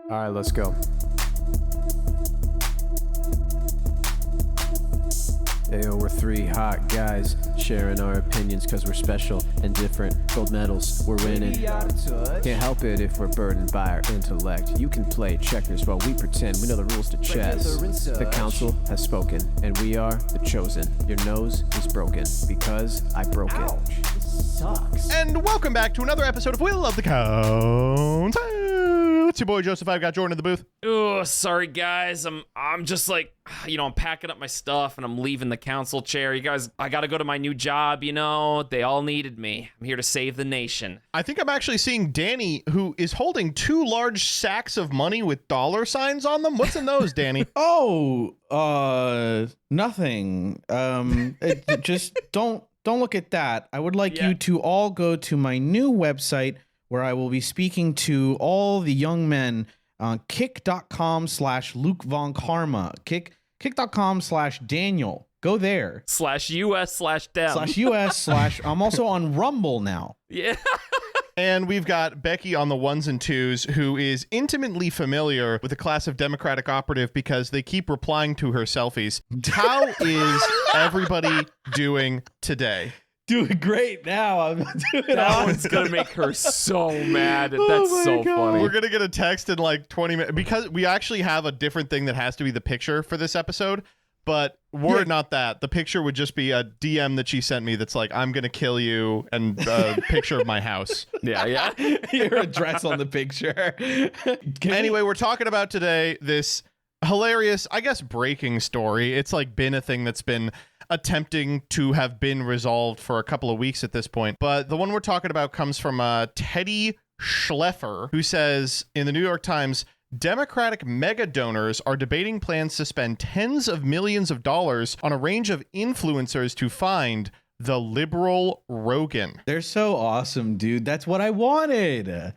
All right, let's go. Ayo, we're three hot guys sharing our opinions because we're special and different. Gold medals, we're winning. Can't help it if we're burdened by our intellect. You can play checkers while we pretend we know the rules to chess. The council has spoken, and we are the chosen. Your nose is broken because I broke it. Sucks. And welcome back to another episode of Will of the Council. It's your boy Joseph. I've got Jordan in the booth. Oh, sorry guys. I'm just like, I'm packing up my stuff and I'm leaving the council chair. You guys, I gotta go to my new job, They all needed me. I'm here to save the nation. I think I'm actually seeing Danny, who is holding two large sacks of money with dollar signs on them. What's in those, Danny? Nothing. Just don't look at that. I would like you to all go to my new website where I will be speaking to all the young men on kick.com/Luke Von Karma. Kick.com/Daniel. Go there. /US/dem. /US/ I'm also on Rumble now. Yeah. And we've got Becky on the ones and twos, who is intimately familiar with the class of Democratic operative because they keep replying to her selfies. How is everybody doing today? Doing great now. I'm doing That awesome. one's gonna make her so mad. That's so funny. We're going to get a text in like 20 minutes because we actually have a different thing that has to be the picture for this episode. But were it not that, the picture would just be a DM that she sent me that's like, I'm going to kill you, and a picture of my house. Yeah. Your address on the picture. Anyway, we're talking about today this hilarious, I guess, breaking story. It's like been a thing that's been attempting to have been resolved for a couple of weeks at this point. But the one we're talking about comes from Teddy Schleffer, who says in the New York Times, Democratic mega donors are debating plans to spend tens of millions of dollars on a range of influencers to find the liberal Rogan. They're so awesome, dude. That's what I wanted.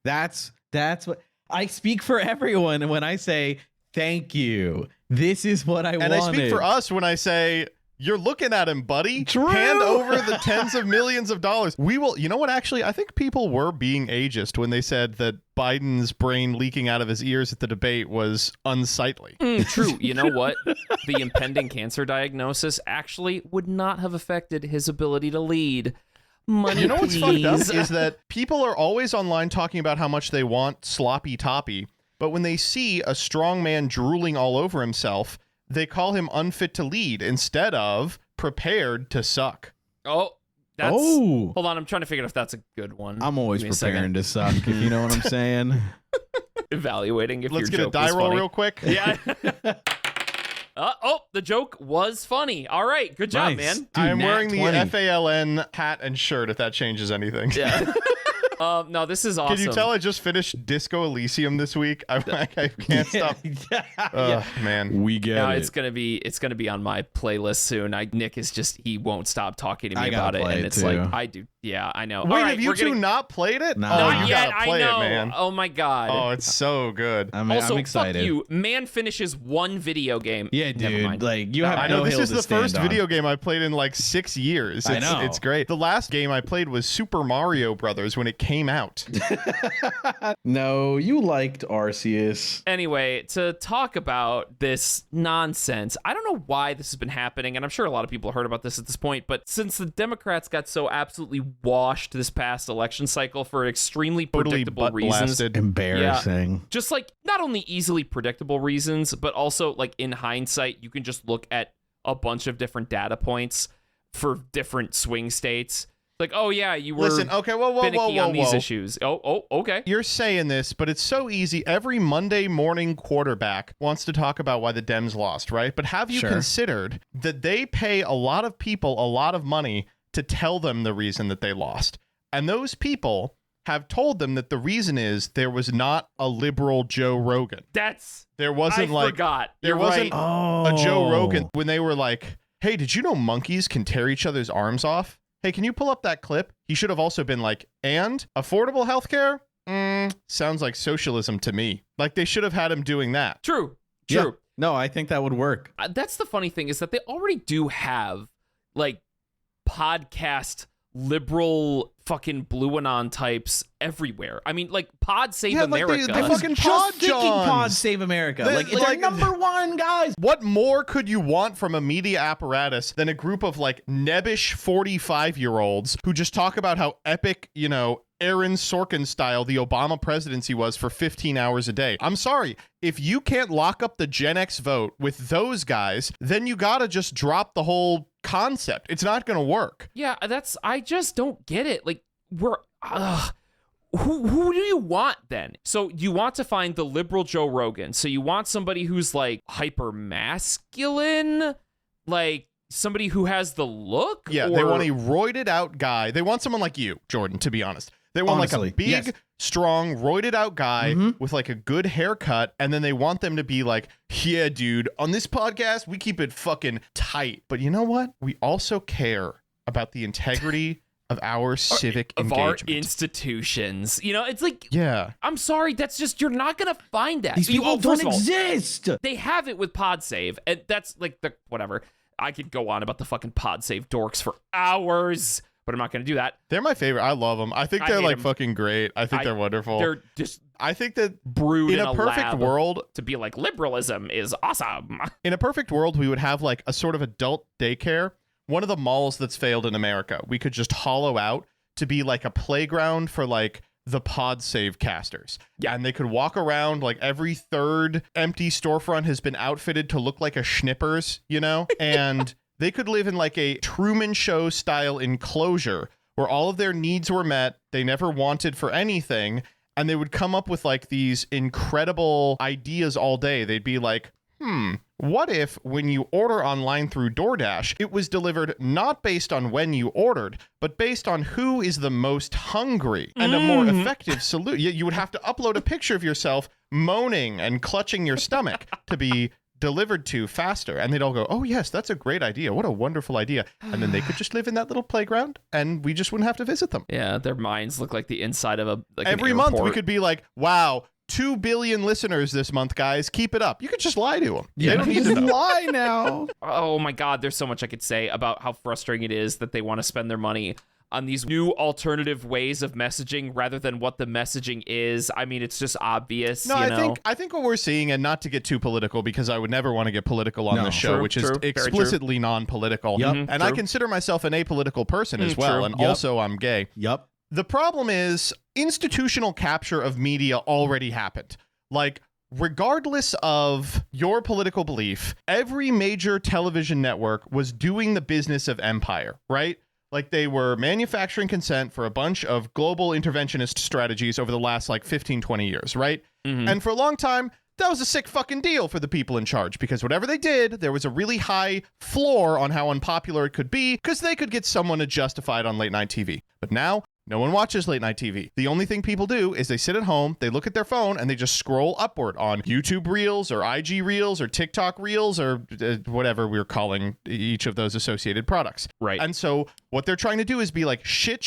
That's what I speak for everyone when I say thank you. This is what I wanted. And I speak for us when I say, you're looking at him, buddy. True. Hand over the tens of millions of dollars. We will. You know what? Actually, I think people were being ageist when they said that Biden's brain leaking out of his ears at the debate was unsightly. True. You know what? The impending cancer diagnosis actually would not have affected his ability to lead. Money, you know what's please. fucked up is that people are always online talking about how much they want sloppy toppy, but when they see a strong man drooling all over himself, they call him unfit to lead instead of prepared to suck. Oh, that's... Oh. Hold on, I'm trying to figure out if that's a good one. I'm always Give me a preparing to suck, if you know what I'm saying. Evaluating if Let's your get a joke was die roll funny. real quick. Yeah. The joke was funny. All right, good job, Nice. man. Dude, I am nat wearing the 20. FALN hat and shirt, if that changes anything. Yeah. No, this is awesome. Can you tell I just finished Disco Elysium this week? I can't stop. Man. We get No, it. it's gonna be on my playlist soon. Nick is just, he won't stop talking to me I gotta about it, play and it it's too. like I do. Yeah, I know. Wait, All right, have you we're two getting... not played it? No. Oh, Not you yet. gotta play I know. it, man. Oh my god. Oh, it's so good. I'm also, excited. fuck you. Man finishes one video game. Yeah, Never dude. mind. Like, you have I no know this hill is to the stand first on. video game I've played in like 6 years. I know. It's great. The last game I played was Super Mario Brothers when it came out. No, you liked Arceus. Anyway, to talk about this nonsense, I don't know why this has been happening, and I'm sure a lot of people heard about this at this point, but since the Democrats got so absolutely washed this past election cycle for extremely Totally predictable butt reasons, blasted. Embarrassing. just like not only easily predictable reasons, but also like in hindsight, you can just look at a bunch of different data points for different swing states. Like, oh yeah, you were Listen, okay, whoa, finicky on these issues. Oh, okay. You're saying this, but it's so easy. Every Monday morning quarterback wants to talk about why the Dems lost, right? But have you Sure. considered that they pay a lot of people a lot of money to tell them the reason that they lost? And those people have told them that the reason is there was not a liberal Joe Rogan. There wasn't forgot. There You're wasn't right. a Joe Rogan when they were like, hey, did you know monkeys can tear each other's arms off? Hey, can you pull up that clip? He should have also been like, and affordable healthcare? Sounds like socialism to me. Like they should have had him doing that. True. Yeah. No, I think that would work. That's the funny thing is that they already do have like podcast liberal fucking Blue Anon types everywhere. I mean, like Pod Save Yeah, like America. they fucking Just Pod thinking Johns. Pod Save America. Like- It's our number one, guys. What more could you want from a media apparatus than a group of like nebbish 45-year-olds who just talk about how epic, Aaron Sorkin style the Obama presidency was for 15 hours a day? I'm sorry. If you can't lock up the Gen X vote with those guys, then you gotta just drop the whole concept. It's not gonna work. Yeah, I just don't get it. Like, who do you want then? So you want to find the liberal Joe Rogan. So you want somebody who's like hyper masculine, like somebody who has the look. Yeah, they want a roided out guy. They want someone like you, Jordan, to be honest. They want like a big, yes. strong, roided out guy with like a good haircut, and then they want them to be like, yeah, dude, on this podcast, we keep it fucking tight. But you know what? We also care about the integrity of our civic of engagement. our institutions. It's like, Yeah. I'm sorry, that's just, you're not gonna find that. These people first don't of all, exist. they have it with Pod Save, and that's like the whatever. I could go on about the fucking Pod Save dorks for hours, but I'm not gonna do that. They're my favorite. I love them. I think I they're hate like 'em. fucking great. I think they're wonderful. They're just I think that brewed in a perfect lab world, to be like, liberalism is awesome. in a perfect world, we would have like a sort of adult daycare. One of the malls that's failed in America, we could just hollow out to be like a playground for like the Pod Save casters. Yeah. And they could walk around, like every third empty storefront has been outfitted to look like a Schnippers, and they could live in like a Truman Show style enclosure where all of their needs were met. They never wanted for anything. And they would come up with like these incredible ideas all day. They'd be like, what if when you order online through DoorDash, it was delivered not based on when you ordered, but based on who is the most hungry, and a more effective solution? You would have to upload a picture of yourself moaning and clutching your stomach to be delivered to faster. And they'd all go, oh yes, that's a great idea. What a wonderful idea. And then they could just live in that little playground and we just wouldn't have to visit them. Yeah, their minds look like the inside of Every an month we airport. could be like, wow, 2 billion listeners this month, guys. Keep it up. You could just lie to them. Yeah, They don't need to know. lie now. Oh my God, there's so much I could say about how frustrating it is that they want to spend their money on these new alternative ways of messaging rather than what the messaging is. I mean, it's just obvious. No, I think what we're seeing, and not to get too political, because I would never want to get political on No, this show, true, which true, is very true. explicitly non-political. Yep. And I True. consider myself an apolitical person as well, True. and Yep. also I'm gay. Yep. The problem is institutional capture of media already happened. Like, regardless of your political belief, every major television network was doing the business of empire, right? Like, they were manufacturing consent for a bunch of global interventionist strategies over the last, 15, 20 years, right? Mhm. And for a long time, that was a sick fucking deal for the people in charge, because whatever they did, there was a really high floor on how unpopular it could be, because they could get someone to justify it on late night TV. But now, no one watches late night TV. The only thing people do is they sit at home, they look at their phone, and they just scroll upward on YouTube Reels or IG Reels or TikTok Reels or whatever we're calling each of those associated products. Right. And so what they're trying to do is be like, shit.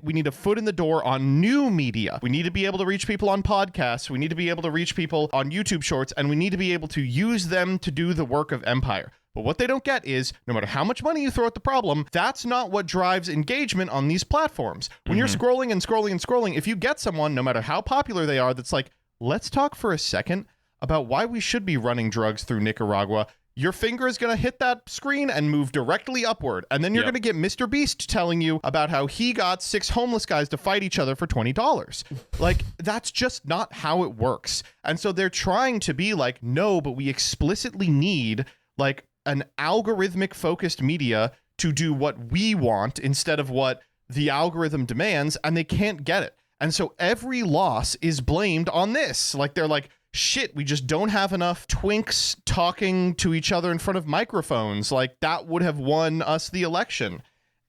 We need a foot in the door on new media. We need to be able to reach people on podcasts. We need to be able to reach people on YouTube Shorts, and we need to be able to use them to do the work of empire. But what they don't get is, no matter how much money you throw at the problem, that's not what drives engagement on these platforms. When you're scrolling and scrolling and scrolling, if you get someone, no matter how popular they are, that's like, let's talk for a second about why we should be running drugs through Nicaragua, your finger is going to hit that screen and move directly upward. And then you're Yep. going to get Mr. Beast telling you about how he got 6 homeless guys to fight each other for $20. Like, that's just not how it works. And so they're trying to be like, no, but we explicitly need, like, an algorithmic focused media to do what we want instead of what the algorithm demands, and they can't get it. And so every loss is blamed on this. Like, they're like, shit, we just don't have enough twinks talking to each other in front of microphones. Like, that would have won us the election.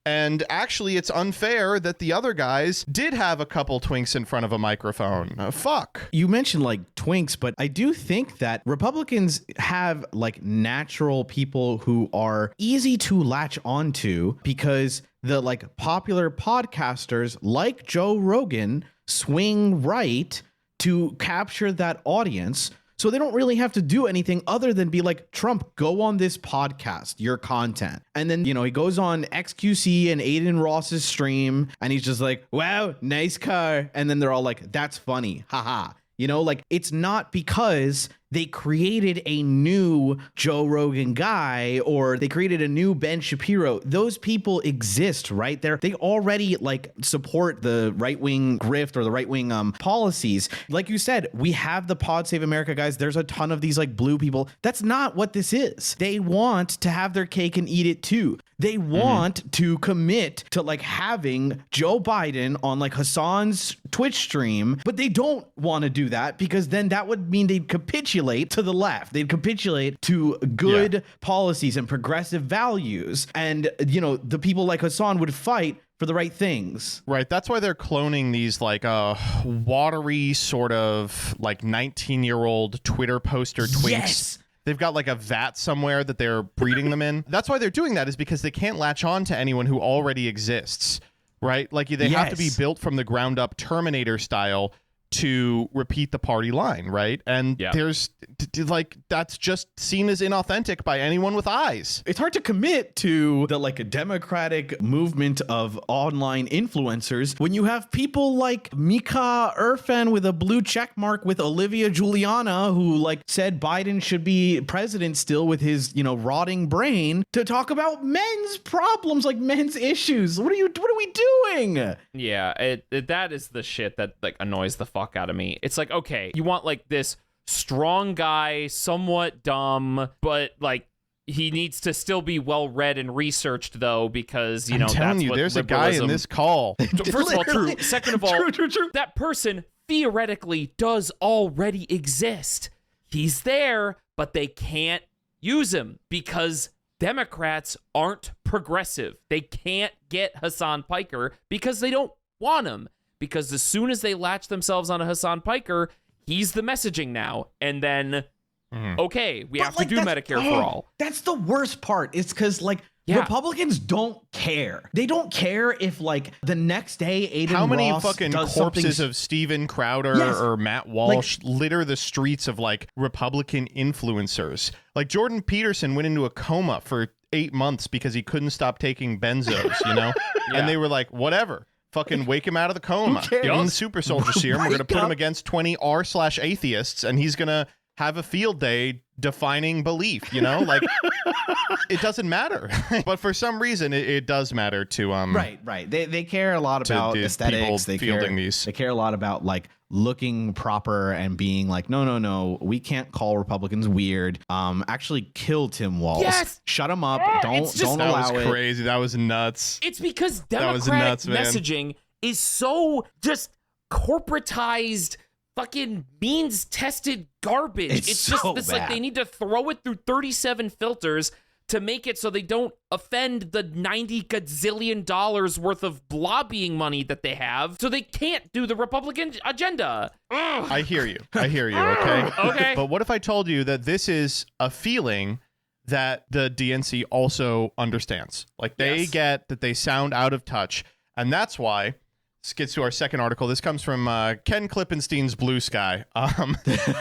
And actually, it's unfair that the other guys did have a couple twinks in front of a microphone. Fuck. You mentioned twinks, but I do think that Republicans have natural people who are easy to latch onto, because the popular podcasters like Joe Rogan swing right to capture that audience. So they don't really have to do anything other than be like, Trump, go on this podcast, your content. And then, he goes on XQC and Aiden Ross's stream and he's just like, wow, nice car. And then they're all like, that's funny. Haha. It's not because they created a new Joe Rogan guy or they created a new Ben Shapiro. Those people exist, right? They already support the right-wing grift or the right-wing policies. Like you said, we have the Pod Save America guys. There's a ton of these blue people. That's not what this is. They want to have their cake and eat it too. They want to commit to having Joe Biden on Hassan's Twitch stream, but they don't want to do that because then that would mean they'd capitulate to the left. They'd capitulate to good policies and progressive values. And, the people like Hassan would fight for the right things. Right. That's why they're cloning these watery sort of 19-year-old Twitter poster twinks. Yes. They've got a vat somewhere that they're breeding them in. That's why they're doing that, is because they can't latch on to anyone who already exists, right? They have to be built from the ground up, Terminator style, to repeat the party line, right? And there's that's just seen as inauthentic by anyone with eyes. It's hard to commit to the a democratic movement of online influencers when you have people like Mika Irfan with a blue check mark with Olivia Juliana who said Biden should be president still with his rotting brain to talk about men's problems, men's issues. What are we doing? Yeah, that is the shit that annoys the fuck out of me. It's okay, you want this strong guy, somewhat dumb, but he needs to still be well read and researched though, because I'm telling you, there's liberalism. A guy in this call. First of all, true. Second of all, true. That person theoretically does already exist. He's there, but they can't use him because Democrats aren't progressive. They can't get Hassan Piker because they don't want him. Because as soon as they latch themselves onto Hassan Piker, he's the messaging now. And then, okay, we have to do Medicare for all. That's the worst part. It's because, Republicans don't care. They don't care if, the next day Aiden How many Ross fucking does corpses of Steven Crowder or Matt Walsh litter the streets of, Republican influencers? Jordan Peterson went into a coma for 8 months because he couldn't stop taking benzos, And they were like, whatever. Fucking wake him out of the coma. Give him the super soldier serum. We're going to put him against 20 r/atheists, and he's going to have a field day defining belief, it doesn't matter. But for some reason, it does matter to... Right. They care a lot about aesthetics. They care a lot about, looking proper and being no, we can't call Republicans weird. Actually kill Tim Walz. Yes! Shut him up. Don't allow it. That was crazy. That was nuts. It's because Democratic messaging is so just corporatized, fucking means-tested garbage. It's just so this bad. they need to throw it through 37 filters to make it so they don't offend the $90 gazillion worth of lobbying money that they have, so they can't do the Republican agenda. Ugh. I hear you, okay? Okay. But what if I told you that this is a feeling that the DNC also understands? They get that they sound out of touch, and that's why... This gets to our second article. This comes from Ken Klippenstein's Blue Sky.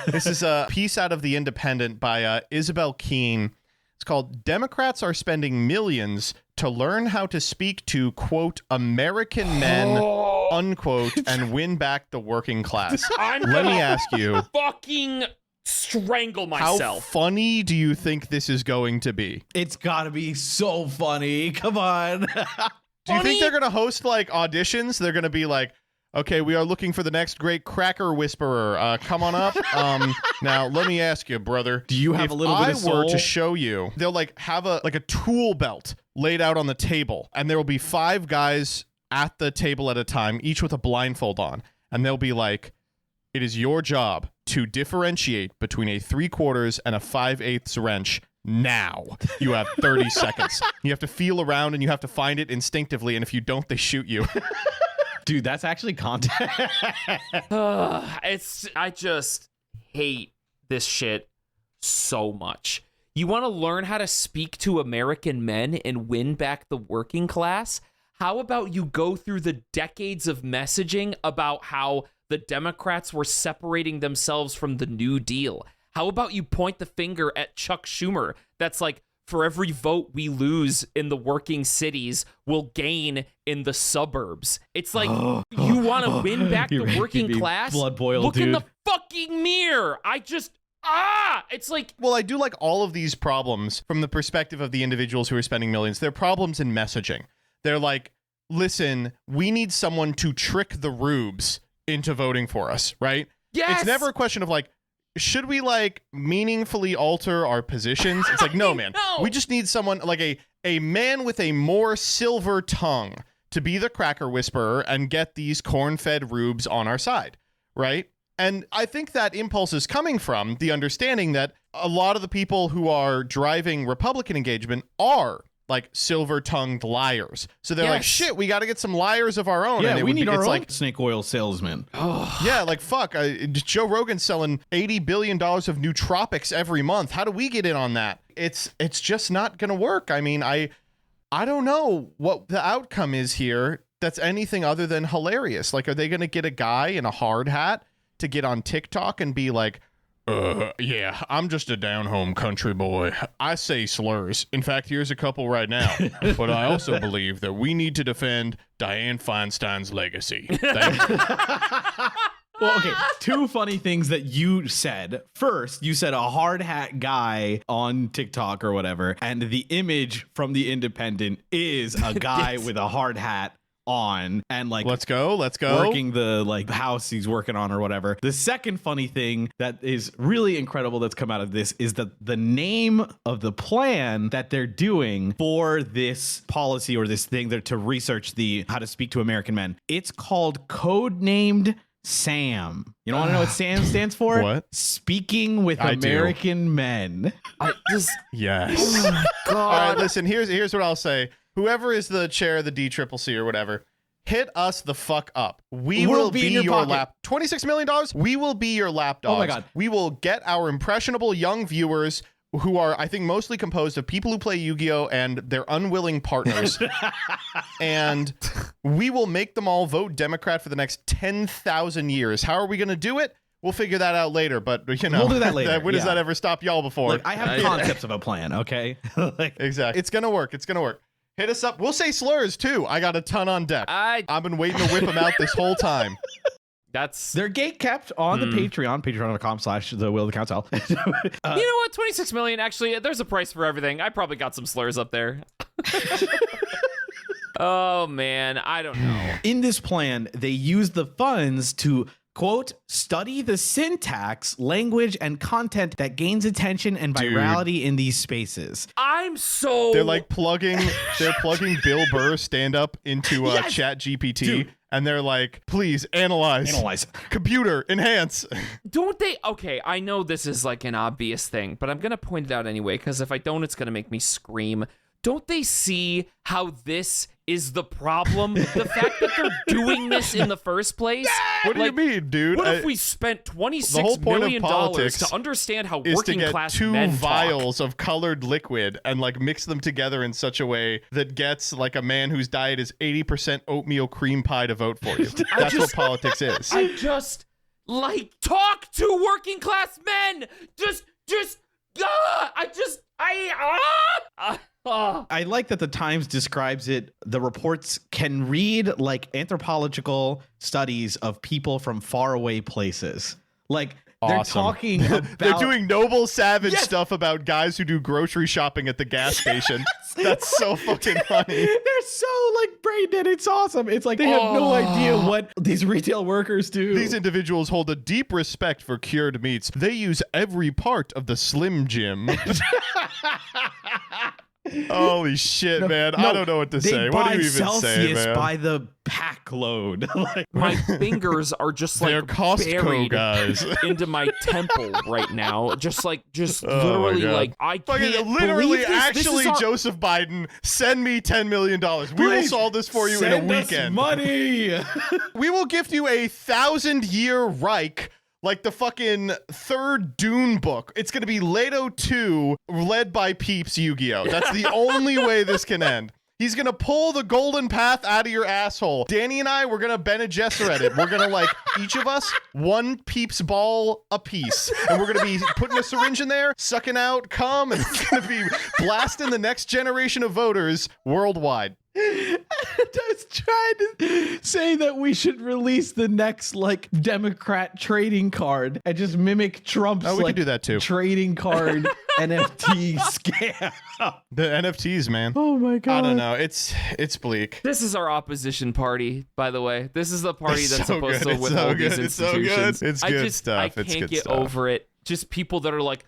This is a piece out of The Independent by Isabel Keene. It's called "Democrats Are Spending Millions to Learn How to Speak to, quote, American Men, unquote, and win back the working class." Let me ask you, fucking strangle myself. How funny do you think this is going to be? It's gotta be so funny. Come on. Do you think they're going to host auditions? They're going to be okay, we are looking for the next great cracker whisperer. Come on up. Now, let me ask you, brother. Do you have a little bit of soul? If I were to show you, they'll have a tool belt laid out on the table, and there will be 5 guys at the table at a time, each with a blindfold on. And they'll be it is your job to differentiate between a 3/4 and a 5/8 wrench. Now you have 30 seconds. You have to feel around and you have to find it instinctively. And if you don't, they shoot you. Dude, that's actually content. I just hate this shit so much. You want to learn how to speak to American men and win back the working class? How about you go through the decades of messaging about how the Democrats were separating themselves from the New Deal? How about you point the finger at Chuck Schumer? That's like, for every vote we lose in the working cities, we'll gain in the suburbs. It's like, you want to win back the working class? Blood boiled, Look dude. in the fucking mirror. It's like, Well, I do like all of these problems from the perspective of the individuals who are spending millions. They're problems in messaging. They're like, listen, we need someone to trick the rubes into voting for us, right? yes. It's never a question of like, should we like meaningfully alter our positions? It's like, no, man. No. We just need someone like a man with a more silver tongue to be the cracker whisperer and get these corn-fed rubes on our side, right? And I think that impulse is coming from the understanding that a lot of the people who are driving Republican engagement are like silver-tongued liars. So they're like, Yes. shit, we got to get some liars of our own. Yeah, and we need our it's own like, snake oil salesman. yeah, like fuck. Joe Rogan's selling $80 billion of nootropics every month. How do we get in on that? It's just not gonna work. I mean, I don't know what the outcome is here. That's anything other than hilarious. Like, are they gonna get a guy in a hard hat to get on TikTok and be like, yeah, I'm just a down-home country boy. I say slurs. In fact, here's a couple right now. But I also believe that we need to defend Dianne Feinstein's legacy. Thank you. Well, okay, two funny things that you said. First, you said a hard hat guy on TikTok or whatever, and the image from The Independent is a guy with a hard hat on and like Let's go. working the like house he's working on or whatever. The second funny thing that is really incredible that's come out of this is that the name of the plan that they're doing for this policy or this thing to research the how to speak to American men, it's called Codenamed SAM. You don't want to know what SAM stands for? What? Speaking with I do. American Men. Yes. Oh my God. All right, listen, here's what I'll say. Whoever is the chair of the DCCC or whatever, hit us the fuck up. We will be in your your pocket. lap. $26 million? We will be your lapdogs. Oh my God. We will get our impressionable young viewers who are, I think, mostly composed of people who play Yu-Gi-Oh! And their unwilling partners. And we will make them all vote Democrat for the next 10,000 years. How are we going to do it? We'll figure that out later, but you know, We'll do that later, when does yeah. that ever stop y'all before? Like, I have concepts of a plan, okay? Like, Exactly. It's going to work. It's going to work. Hit us up. We'll say slurs too. I got a ton on deck. I've been waiting to whip them out this whole time. they're gate kept on the patreon.com/the will of the council. You know what? 26 million. Actually, there's a price for everything. I probably got some slurs up there. Oh man, I don't know. In this plan, they use the funds to quote, study the syntax, language, and content that gains attention and virality in these spaces. They're like plugging Bill Burr stand up into Chat GPT, and they're like, please analyze, computer, enhance. Don't they? Okay, I know this is like an obvious thing, but I'm going to point it out anyway, because if I don't, it's going to make me scream. Don't they see how this is the problem? The fact that they're doing this in the first place? What do you mean, dude? What if we spent $26 whole point million of politics to understand how is to working get class two men vials talk? of colored liquid and like mix them together in such a way that gets like a man whose diet is 80% oatmeal cream pie to vote for you. That's what politics is. I just like talk to working class men. I like that the Times describes it. The reports can read like anthropological studies of people from faraway places. Like they're Awesome. talking about They're doing noble savage stuff about guys who do grocery shopping at the gas station. That's so fucking funny. They're so like brain dead. It's awesome. It's like they have no idea what these retail workers do. These individuals hold a deep respect for cured meats. They use every part of the Slim Jim. Holy shit, man. I don't know what to say. What do you even Celsius say, man? by the pack load. Like, My fingers are just like They're Costco buried guys. into my temple right now. Just Oh my literally God. like I Fucking can't literally, believe this. actually, This is our- Joseph Biden, send me $10 million. We will Please solve this for you in send a us weekend. money. We will gift you a 1,000-year Reich, like the fucking third Dune book. It's going to be Leto 2, led by Peeps Yu-Gi-Oh! That's the only way this can end. He's going to pull the golden path out of your asshole. Danny and I, we're going to Bene Gesserit it. We're going to, like, each of us, one Peeps ball a piece. And we're going to be putting a syringe in there, sucking out cum, and it's going to be blasting the next generation of voters worldwide. I was trying to say that we should release the next like Democrat trading card and just mimic Trump's we could do that too. Trading card NFT scam. The NFTs, man. Oh my god. I don't know. It's bleak. This is our opposition party, by the way. This is the party that's so supposed good. to withhold these It's so institutions. good. It's good stuff. I It's can't good get stuff. over it. Just people that are like,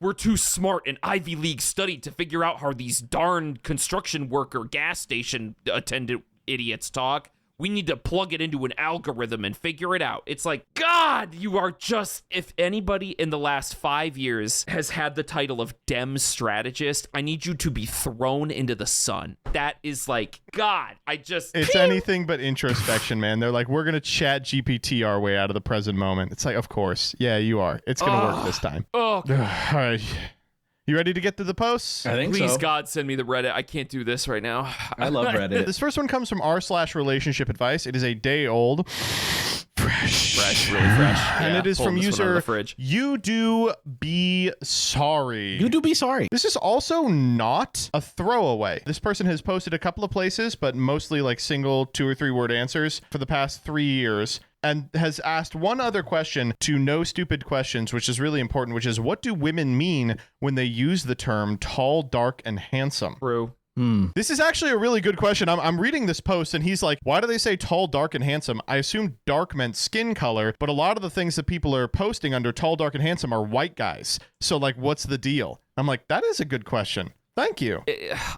we're too smart and Ivy League studied to figure out how these darn construction worker gas station attendant idiots talk. We need to plug it into an algorithm and figure it out. It's like, God, you are just, if anybody in the last 5 years has had the title of Dem strategist, I need you to be thrown into the sun. That is like, God, It's anything but introspection, man. They're like, we're going to chat GPT our way out of the present moment. It's like, of course. Yeah, you are. It's going to work this time. Oh, All right. You ready to get to the posts? I think please, so. God, send me the Reddit. I can't do this right now. I love Reddit. This first one comes from r/relationship advice. It is a day old. Fresh, really fresh. And Yeah, it is pulling from this one out of user the fridge. You Do Be Sorry. You do be sorry. This is also not a throwaway. This person has posted a couple of places, but mostly like single 2 or 3 word answers for the past 3 years, and has asked one other question to No Stupid Questions, which is really important, which is, what do women mean when they use the term tall, dark, and handsome? True. This is actually a really good question. I'm reading this post and he's like, why do they say tall, dark, and handsome? I assume dark meant skin color, but a lot of the things that people are posting under tall, dark, and handsome are white guys. So like, what's the deal? I'm like, that is a good question. Thank you.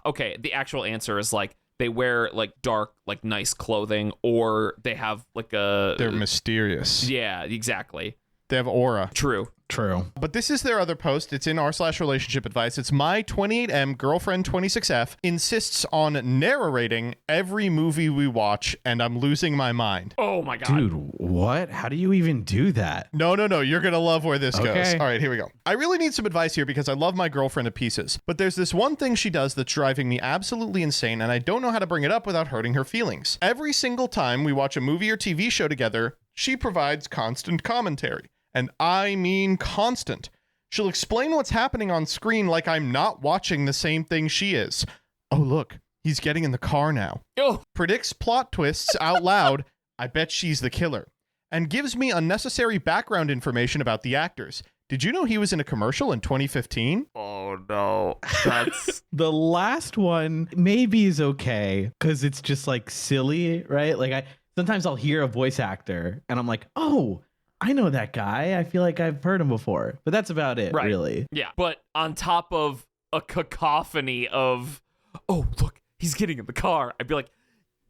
Okay, the actual answer is like, they wear like dark, like nice clothing, or they have like They're mysterious. Yeah, exactly. They have aura. True. But this is their other post. It's in r/relationship advice. It's my 28M girlfriend 26F insists on narrating every movie we watch, and I'm losing my mind. Oh my God. Dude, what? How do you even do that? No. You're going to love where this goes. Okay. All right, here we go. I really need some advice here because I love my girlfriend to pieces. But there's this one thing she does that's driving me absolutely insane, and I don't know how to bring it up without hurting her feelings. Every single time we watch a movie or TV show together, she provides constant commentary. And I mean constant. She'll explain what's happening on screen like I'm not watching the same thing she is. Oh, look, he's getting in the car now. Oh. Predicts plot twists out loud. I bet she's the killer. And gives me unnecessary background information about the actors. Did you know he was in a commercial in 2015? Oh no. That's The last one maybe is okay because it's just like silly, right? Like sometimes I'll hear a voice actor and I'm like, oh, I know that guy. I feel like I've heard him before, but that's about it, right. really. Yeah. But on top of a cacophony of, oh, look, he's getting in the car, I'd be like,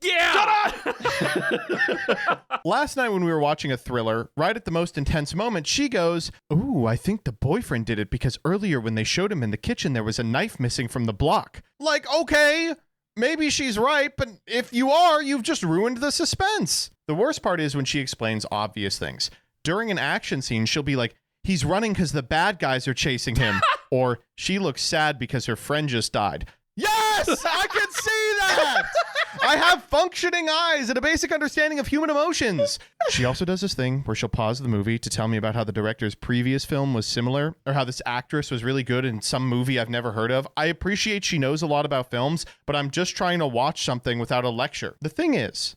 yeah. Last night when we were watching a thriller, right at the most intense moment, she goes, ooh, I think the boyfriend did it because earlier when they showed him in the kitchen, there was a knife missing from the block. Like, okay, maybe she's right, but if you are, you've just ruined the suspense. The worst part is when she explains obvious things. During an action scene, she'll be like, he's running because the bad guys are chasing him. Or she looks sad because her friend just died. Yes, I can see that. I have functioning eyes and a basic understanding of human emotions. She also does this thing where she'll pause the movie to tell me about how the director's previous film was similar or how this actress was really good in some movie I've never heard of. I appreciate she knows a lot about films, but I'm just trying to watch something without a lecture. The thing is,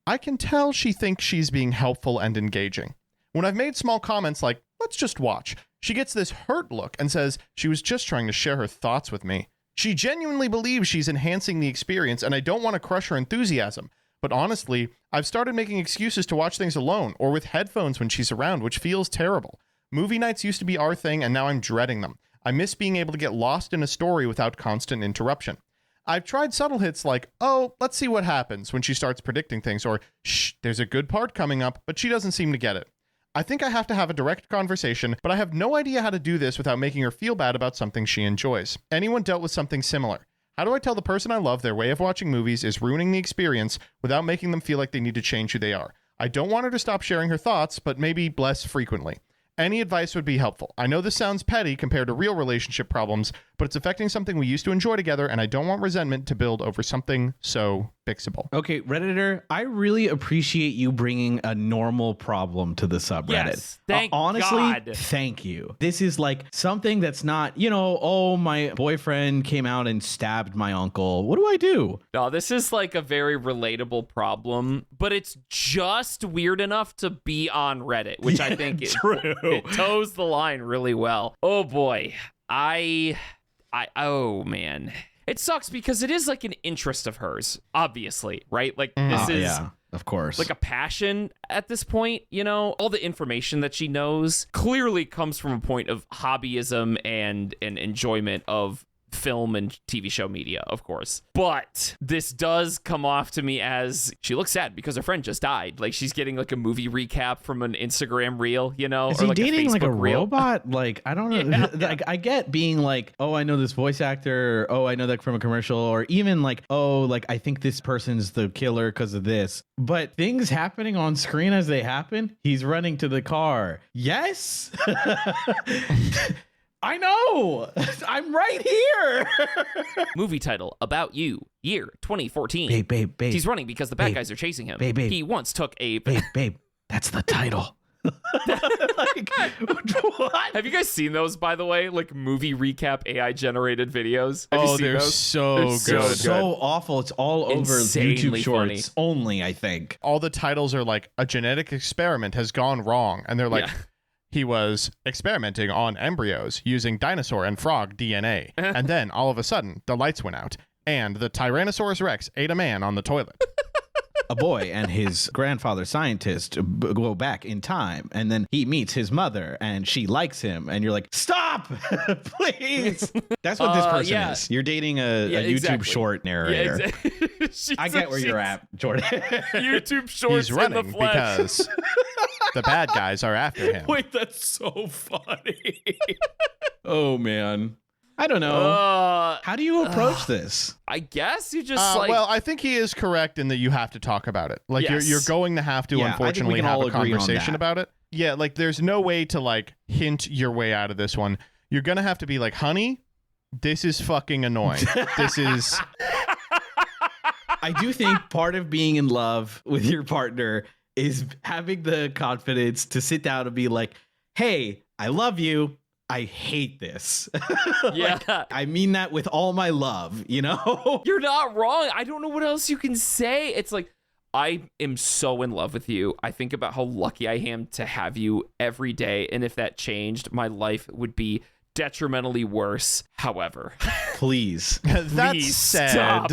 I can tell she thinks she's being helpful and engaging. When I've made small comments like, let's just watch, she gets this hurt look and says she was just trying to share her thoughts with me. She genuinely believes she's enhancing the experience, and I don't want to crush her enthusiasm. But honestly, I've started making excuses to watch things alone or with headphones when she's around, which feels terrible. Movie nights used to be our thing, and now I'm dreading them. I miss being able to get lost in a story without constant interruption. I've tried subtle hits like, oh, let's see what happens when she starts predicting things, or shh, there's a good part coming up, but she doesn't seem to get it. I think I have to have a direct conversation, but I have no idea how to do this without making her feel bad about something she enjoys. Anyone dealt with something similar? How do I tell the person I love their way of watching movies is ruining the experience without making them feel like they need to change who they are? I don't want her to stop sharing her thoughts, but maybe less frequently. Any advice would be helpful. I know this sounds petty compared to real relationship problems, but it's affecting something we used to enjoy together, and I don't want resentment to build over something so fixable. Okay, Redditor, I really appreciate you bringing a normal problem to the subreddit. Yes, thank honestly, God. thank you. This is like something that's not, oh, my boyfriend came out and stabbed my uncle. What do I do? No, this is like a very relatable problem, but it's just weird enough to be on Reddit, which I think it toes the line really well. Oh boy. Oh man. It sucks because it is like an interest of hers, obviously, right? Like this is yeah, of course. like a passion at this point, all the information that she knows clearly comes from a point of hobbyism and enjoyment of film and TV show media, of course. But this does come off to me as she looks sad because her friend just died. Like she's getting like a movie recap from an Instagram reel, Is or he like dating like a reel. robot? Like, I don't know. Yeah. Like, I get being like, oh, I know this voice actor, or, oh, I know that from a commercial, or even like, oh, like I think this person's the killer because of this. But things happening on screen as they happen, he's running to the car. Yes. I know. I'm right here. Movie title, About You, year 2014. Babe. He's running because the bad Babe. guys are chasing him. Babe. He once took a... Babe. That's the title. Like, what? Have you guys seen those, by the way? Like movie recap AI generated videos? Have you seen They're those? so They're good. so So awful. It's all over Insanely YouTube Shorts only, I think. All the titles are like, a genetic experiment has gone wrong. And they're like, Yeah. he was experimenting on embryos using dinosaur and frog DNA. And then all of a sudden, the lights went out. And the Tyrannosaurus Rex ate a man on the toilet. A boy and his grandfather scientist go back in time, and then he meets his mother and she likes him, and you're like, stop, please. That's what this person is. You're dating a YouTube exactly. short narrator. Yeah, exactly. I get where you're at, Jordan. YouTube shorts He's running in the flesh. because the bad guys are after him. Wait, that's so funny. Oh man, I don't know. How do you approach this? I guess you just Well, I think he is correct in that you have to talk about it. Like Yes. you're going to have to, Yeah, I think we unfortunately, can have all a agree on conversation that. about it. Yeah, like there's no way to like hint your way out of this one. You're gonna have to be like, honey, this is fucking annoying. This is. I do think part of being in love with your partner is having the confidence to sit down and be like, hey, I love you. I hate this. Yeah. I mean that with all my love, You're not wrong. I don't know what else you can say. It's like, I am so in love with you. I think about how lucky I am to have you every day. And if that changed, my life would be detrimentally worse. However, That Please said, stop.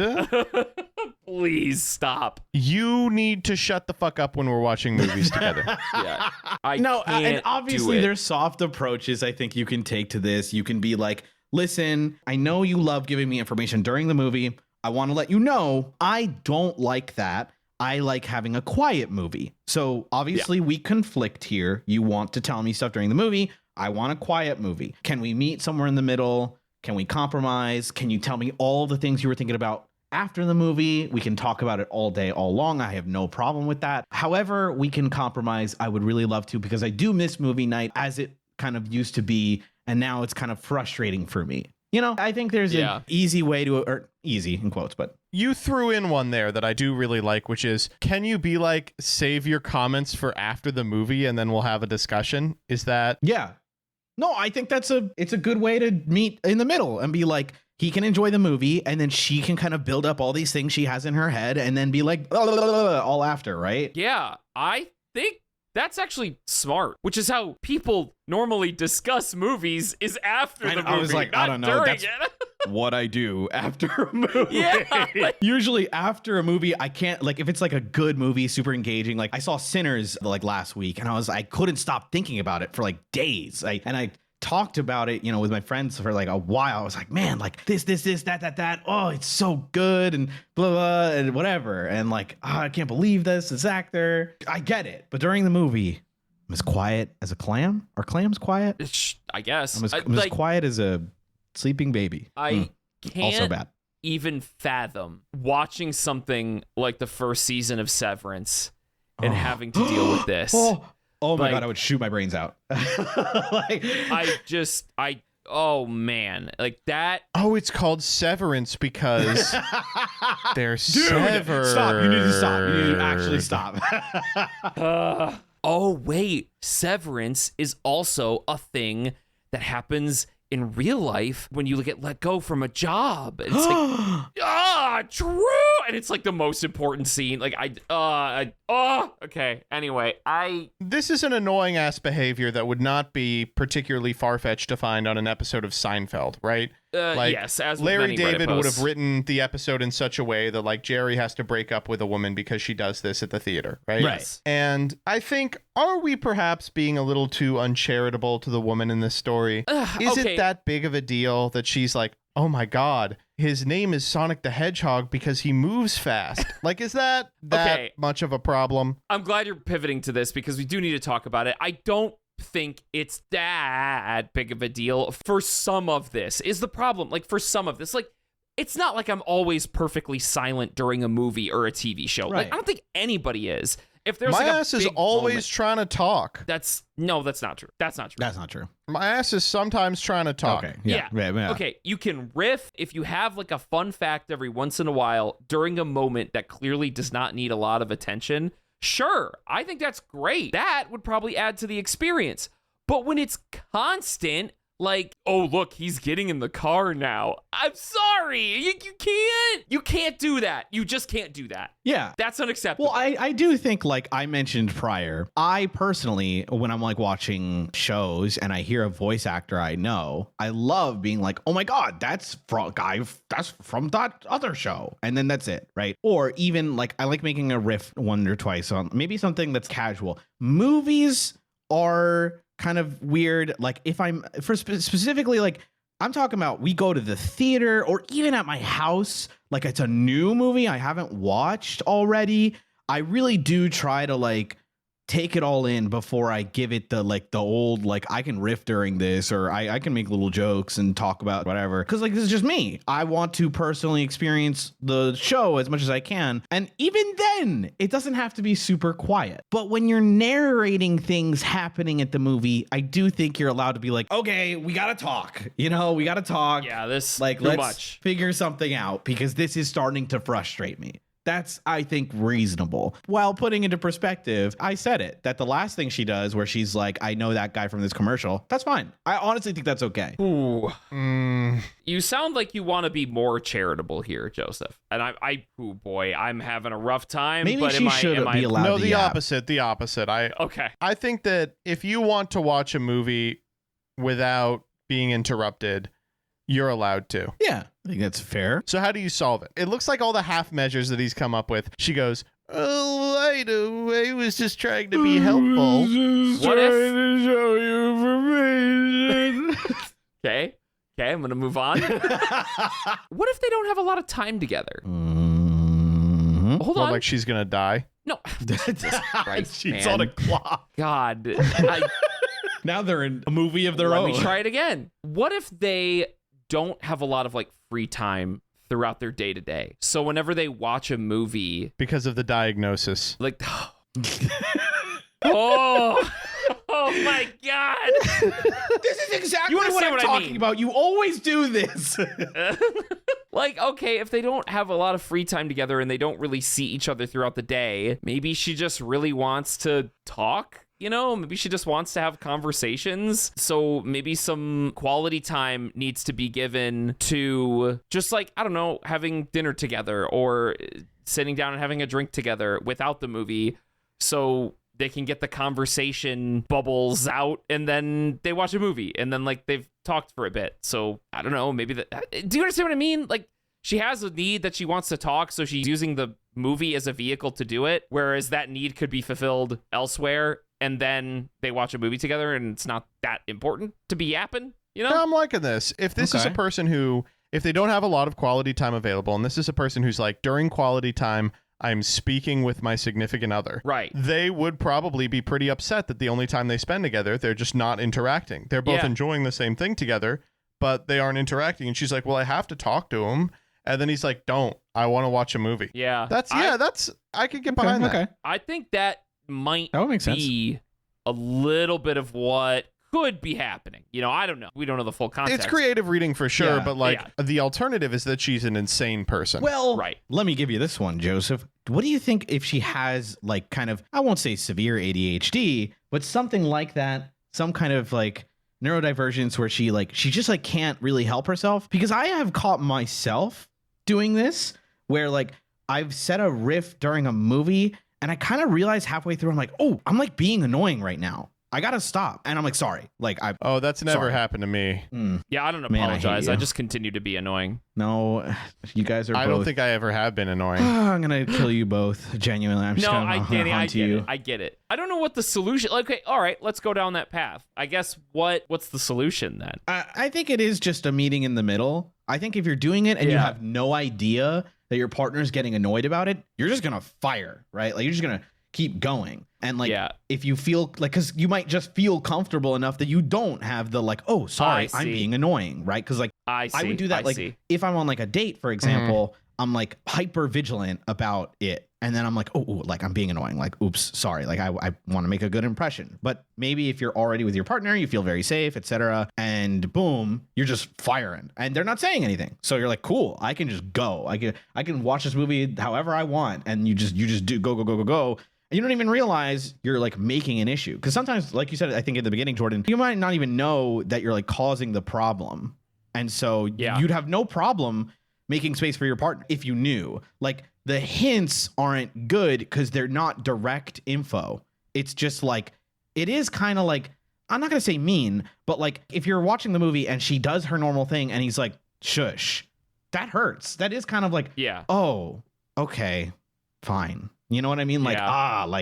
Please stop. you need to shut the fuck up when we're watching movies together. Yeah. I No, can't and obviously do it. there's soft approaches I think you can take to this. You can be like, listen, I know you love giving me information during the movie. I want to let you know I don't like that. I like having a quiet movie. So obviously we conflict here. You want to tell me stuff during the movie. I want a quiet movie. Can we meet somewhere in the middle? Can we compromise? Can you tell me all the things you were thinking about after the movie? We can talk about it all day, all long. I have no problem with that. However, we can compromise. I would really love to, because I do miss movie night as it kind of used to be. And now it's kind of frustrating for me. I think there's an easy way to, or easy in quotes, but You threw in one there that I do really like, which is, can you be like, save your comments for after the movie and then we'll have a discussion? Is that? yeah. No, I think it's a good way to meet in the middle and be like, he can enjoy the movie and then she can kind of build up all these things she has in her head and then be like, blah, blah, blah, blah, all after, right? Yeah, I think that's actually smart, which is how people normally discuss movies, is after the movie. I was like, not I don't know. during That's it. what I do after a movie. Yeah, like- Usually after a movie, I can't, like, if it's like a good movie, super engaging. Like I saw Sinners like last week and I couldn't stop thinking about it for like days. I talked about it, with my friends for like a while. I was like, man, like this, that. Oh, it's so good and blah, blah, and whatever. And like, I can't believe this actor. I get it. But during the movie, I'm as quiet as a clam. Are clams quiet? I guess. I'm as quiet as a sleeping baby. I can't Also bad. even fathom watching something like the first season of Severance and having to deal with this. Oh my Like- God, I would shoot my brains out. Like, I oh man, like that. Oh, it's called Severance because they're severed. Stop. You need to stop. You need to actually stop. Oh wait, severance is also a thing that happens in real life when you get let go from a job. And it's like, true. And it's like the most important scene. Like okay. Anyway, This is an annoying ass behavior that would not be particularly far-fetched to find on an episode of Seinfeld, right? Yes, as with Larry many Reddit David would posts. have written the episode in such a way that like Jerry has to break up with a woman because she does this at the theater, right? Yes. And I think, are we perhaps being a little too uncharitable to the woman in this story? Is okay. it that big of a deal that she's like, oh my God, his name is Sonic the Hedgehog because he moves fast? Like, is that Okay. much of a problem? I'm glad you're pivoting to this because we do need to talk about it. I don't think it's that big of a deal for some of this is the problem. Like for some of this, like it's not like I'm always perfectly silent during a movie or a TV show. Right. Like I don't think anybody is. If there's My like a ass is big always moment- trying to talk. that's not true. That's not true. That's not true. My ass is sometimes trying to talk. Okay. Yeah. Yeah. Okay, you can riff if you have like a fun fact every once in a while during a moment that clearly does not need a lot of attention. Sure, I think that's great. That would probably add to the experience. But when it's constant, like, oh, look, he's getting in the car now. I'm sorry. You can't do that. You just can't do that. Yeah. That's unacceptable. Well, I do think, like I mentioned prior, I personally, when I'm like watching shows and I hear a voice actor I know, I love being like, oh my God, that's from that other show. And then that's it, right? Or even like, I like making a riff one or twice on maybe something that's casual. Movies are kind of weird. Like if I'm specifically like, I'm talking about we go to the theater or even at my house, like it's a new movie I haven't watched already. I really do try to like take it all in before I give it the old, like I can riff during this or I can make little jokes and talk about whatever. Cause like, this is just me. I want to personally experience the show as much as I can. And even then it doesn't have to be super quiet. But when you're narrating things happening at the movie, I do think you're allowed to be like, okay, we got to talk, we got to talk. yeah, this Like, too let's much. figure something out because this is starting to frustrate me. That's, I think, reasonable. While putting into perspective, I said it, that the last thing she does where she's like, I know that guy from this commercial, that's fine. I honestly think that's okay. Ooh. You sound like you want to be more charitable here, Joseph. And oh boy, I'm having a rough time. Maybe but she should be allowed No, to the yap. opposite. The opposite. Okay. I think that if you want to watch a movie without being interrupted, you're allowed to. Yeah, I think that's fair. So how do you solve it? It looks like all the half measures that he's come up with. She goes, oh, I was just trying to be helpful. What if? Okay, I'm gonna move on. What if they don't have a lot of time together? Mm-hmm. Hold Well, on. like she's gonna die. No. Christ, She's man. on a clock. God. Now they're in a movie of their Let own. me try it again. What if they don't have a lot of like free time throughout their day to day? So whenever they watch a movie, Because of the diagnosis. like, oh my God. This is exactly You what understand I'm what I talking mean. about. You always do this. Like, okay, if they don't have a lot of free time together and they don't really see each other throughout the day, maybe she just really wants to talk. Maybe she just wants to have conversations. So maybe some quality time needs to be given to just like, I don't know, having dinner together or sitting down and having a drink together without the movie. So they can get the conversation bubbles out and then they watch a movie and then like they've talked for a bit. So I don't know, maybe do you understand what I mean? Like she has a need that she wants to talk. So she's using the movie as a vehicle to do it. Whereas that need could be fulfilled elsewhere. And then they watch a movie together and it's not that important to be yapping, No, I'm liking this. If this is a Okay. person who, if they don't have a lot of quality time available, and this is a person who's like, during quality time, I'm speaking with my significant other. Right. They would probably be pretty upset that the only time they spend together, they're just not interacting. They're both Yeah. enjoying the same thing together, but they aren't interacting. And she's like, well, I have to talk to him. And then he's like, don't. I want to watch a movie. Yeah. I could get behind that. Okay. I think that might That would make sense. be a little bit of what could be happening. I don't know. We don't know the full context. It's creative reading for sure, Yeah. but the alternative is that she's an insane person. Well, Right. let me give you this one, Joseph. What do you think if she has like kind of, I won't say severe ADHD, but something like that, some kind of like neurodivergence where she just like can't really help herself? Because I have caught myself doing this where like I've said a riff during a movie and I kind of realize halfway through, I'm like, oh, I'm like being annoying right now. I gotta stop. And I'm like, sorry. Like that's never sorry. happened to me. Yeah, I don't Man, I hate apologize. I you. just continue to be annoying. No, you guys are I both. don't think I ever have been annoying. I'm gonna kill you both. Genuinely, I'm just No, gonna Danny, I hunt get you. it. I get it. I don't know what the solution. Okay, all right, let's go down that path. I guess what's the solution then? I think it is just a meeting in the middle. I think if you're doing it and you Yeah. have no idea that your partner's getting annoyed about it, you're just gonna fire, right? Like you're just gonna keep going. And like, Yeah. if you feel like, because you might just feel comfortable enough that you don't have the like, oh, sorry, I I'm see. being annoying, right? Because like I see. I would do that. I Like see. if I'm on like a date, for example, I'm like hyper vigilant about it. And then I'm like, oh, like I'm being annoying. Like, oops, sorry. Like I want to make a good impression. But maybe if you're already with your partner, you feel very safe, etc. And boom, you're just firing. And they're not saying anything. So you're like, cool, I can just go. I can watch this movie however I want. And you just do go. And you don't even realize you're like making an issue. Because sometimes, like you said, I think in the beginning, Jordan, you might not even know that you're like causing the problem. And so you'd have no problem making space for your partner if you knew. Like the hints aren't good because they're not direct info. It's just like, it is kind of like, I'm not going to say mean, but like if you're watching the movie and she does her normal thing and he's like, shush, that hurts. That is kind of like, Yeah. oh, okay, fine. You know what I mean? Like,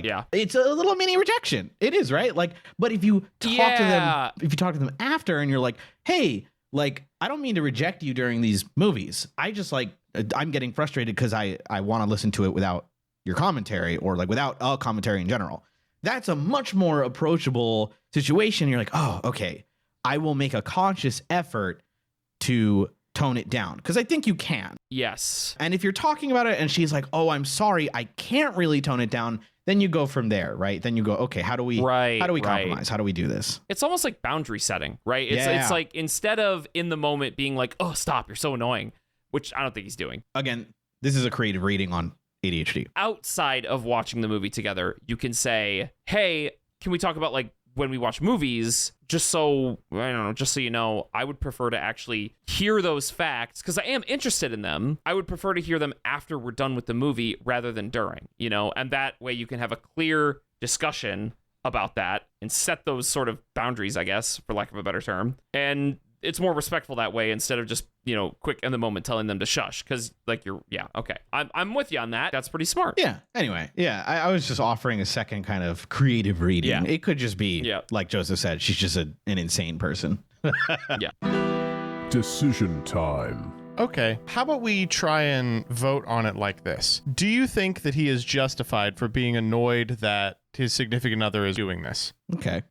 Yeah. it's a little mini rejection. It is, right? Like, but if you talk to them after and you're like, hey, like, I don't mean to reject you during these movies. I just like, I'm getting frustrated because I want to listen to it without your commentary or like without a commentary in general. That's a much more approachable situation. You're like, oh, okay, I will make a conscious effort to tone it down because I think you can. Yes. And if you're talking about it and she's like, oh, I'm sorry, I can't really tone it down, then you go from there, right? Then you go, okay, how do we compromise? How do we do this? It's almost like boundary setting, right? It's like instead of in the moment being like, oh, stop, you're so annoying, which I don't think he's doing. Again, this is a creative reading on ADHD. Outside of watching the movie together, you can say, hey, can we talk about like when we watch movies, just so you know, I would prefer to actually hear those facts because I am interested in them. I would prefer to hear them after we're done with the movie rather than during, and that way you can have a clear discussion about that and set those sort of boundaries, I guess, for lack of a better term. And it's more respectful that way instead of just, quick in the moment telling them to shush because like okay. I'm with you on that. That's pretty smart. Yeah. Anyway, I was just offering a second kind of creative reading. Yeah. It could just be, like Joseph said, she's just an insane person. Decision time. Okay, how about we try and vote on it like this? Do you think that he is justified for being annoyed that his significant other is doing this? Okay.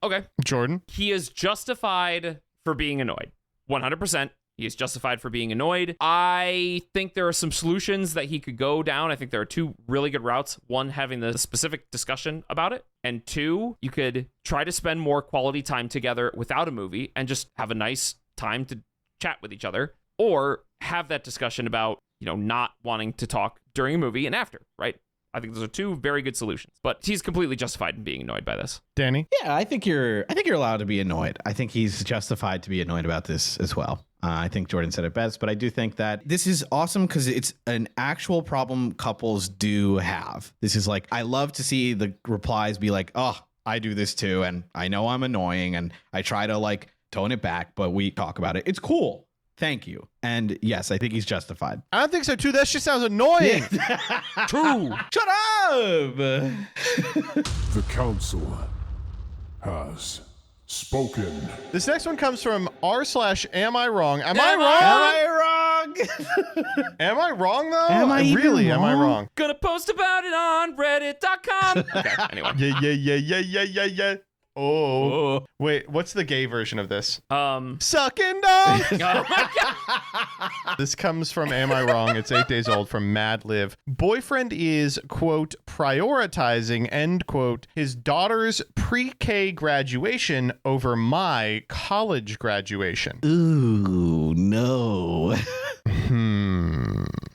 Okay. Jordan? He is justified for being annoyed. 100%. He is justified for being annoyed. I think there are some solutions that he could go down. I think there are two really good routes. One, having the specific discussion about it. And two, you could try to spend more quality time together without a movie and just have a nice time to chat with each other. Or have that discussion about, not wanting to talk during a movie and after, right? I think those are two very good solutions, but he's completely justified in being annoyed by this. Danny? Yeah, I think you're allowed to be annoyed. I think he's justified to be annoyed about this as well. I think Jordan said it best, but I do think that this is awesome because it's an actual problem couples do have. This is like, I love to see the replies be like, oh, I do this too. And I know I'm annoying and I try to like tone it back, but we talk about it. It's cool. Thank you. And yes, I think he's justified. I don't think so too. That just sounds annoying. True. Shut up. The Council has spoken. This next one comes from r/am I wrong? Am I wrong? Am I wrong though? Am I even am I wrong? wrong? Gonna post about it on reddit.com. Okay, anyway. Yeah. Oh. Wait, what's the gay version of this? Sucking dog. wrong? Oh my God. This comes from Am I Wrong? It's 8 days old from Mad Liv. Boyfriend is, quote, prioritizing, end quote, his daughter's pre-K graduation over my college graduation. Ooh, no.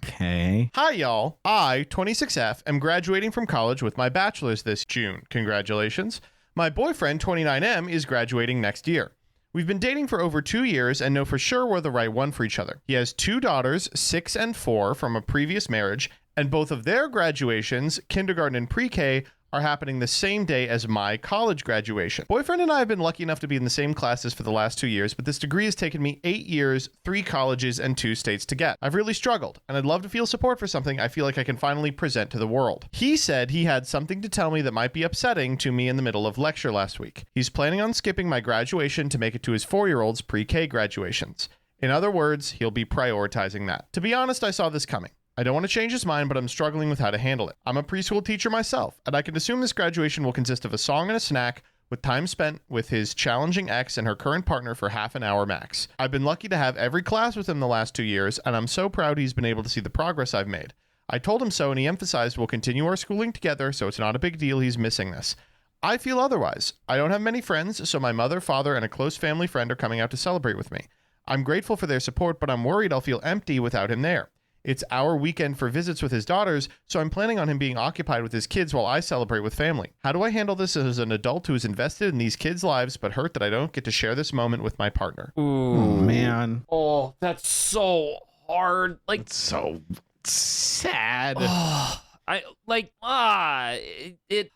Okay. Hi, y'all. I, 26F, am graduating from college with my bachelor's this June. Congratulations. My boyfriend, 29M, is graduating next year. We've been dating for over 2 years and know for sure we're the right one for each other. He has 2 daughters, 6 and 4, from a previous marriage, and both of their graduations, kindergarten and pre-K, are happening the same day as my college graduation. Boyfriend and I have been lucky enough to be in the same classes for the last 2 years, but this degree has taken me 8 years, 3 colleges, and 2 states to get. I've really struggled, and I'd love to feel support for something I feel like I can finally present to the world. He said he had something to tell me that might be upsetting to me in the middle of lecture last week. He's planning on skipping my graduation to make it to his 4-year-old's pre-K graduations. In other words, he'll be prioritizing that. To be honest, I saw this coming. I don't want to change his mind, but I'm struggling with how to handle it. I'm a preschool teacher myself, and I can assume this graduation will consist of a song and a snack with time spent with his challenging ex and her current partner for half an hour max. I've been lucky to have every class with him the last 2 years, and I'm so proud he's been able to see the progress I've made. I told him so, and he emphasized we'll continue our schooling together, so it's not a big deal he's missing this. I feel otherwise. I don't have many friends, so my mother, father, and a close family friend are coming out to celebrate with me. I'm grateful for their support, but I'm worried I'll feel empty without him there. It's our weekend for visits with his daughters, so I'm planning on him being occupied with his kids while I celebrate with family. How do I handle this as an adult who is invested in these kids' lives but hurt that I don't get to share this moment with my partner? Oh, man. Oh, that's so hard. Like, It's so sad. oh, I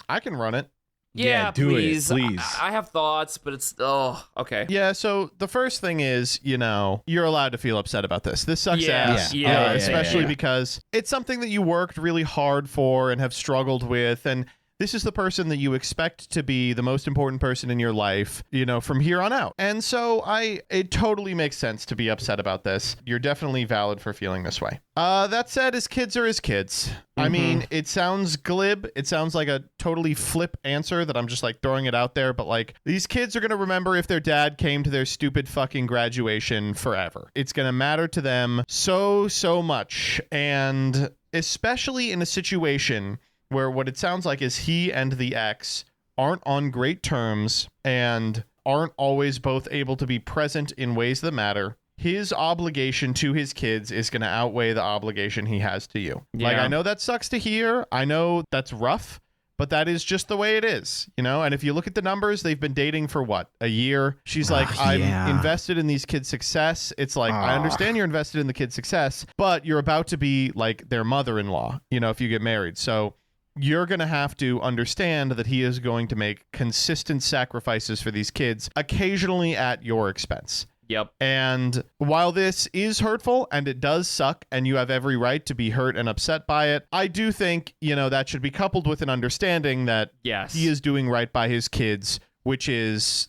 I can run it. Yeah, do it, please. please. I have thoughts, but it's okay. Yeah, so the first thing is, you're allowed to feel upset about this. This sucks ass. Yeah. Especially because it's something that you worked really hard for and have struggled with, and this is the person that you expect to be the most important person in your life, from here on out. And so it totally makes sense to be upset about this. You're definitely valid for feeling this way. That said, his kids are his kids. I mean, it sounds glib. It sounds like a totally flip answer that I'm just throwing it out there. But these kids are going to remember if their dad came to their stupid fucking graduation forever. It's going to matter to them so much. And especially in a situation where what it sounds like is he and the ex aren't on great terms and aren't always both able to be present in ways that matter. His obligation to his kids is going to outweigh the obligation he has to you. Yeah. I know that sucks to hear. I know that's rough, but that is just the way it is, And if you look at the numbers, they've been dating for a year? She's I'm invested in these kids' success. It's I understand you're invested in the kids' success, but you're about to be their mother-in-law, if you get married. So you're going to have to understand that he is going to make consistent sacrifices for these kids, occasionally at your expense. Yep. And while this is hurtful and it does suck and you have every right to be hurt and upset by it, I do think, that should be coupled with an understanding that he is doing right by his kids, which is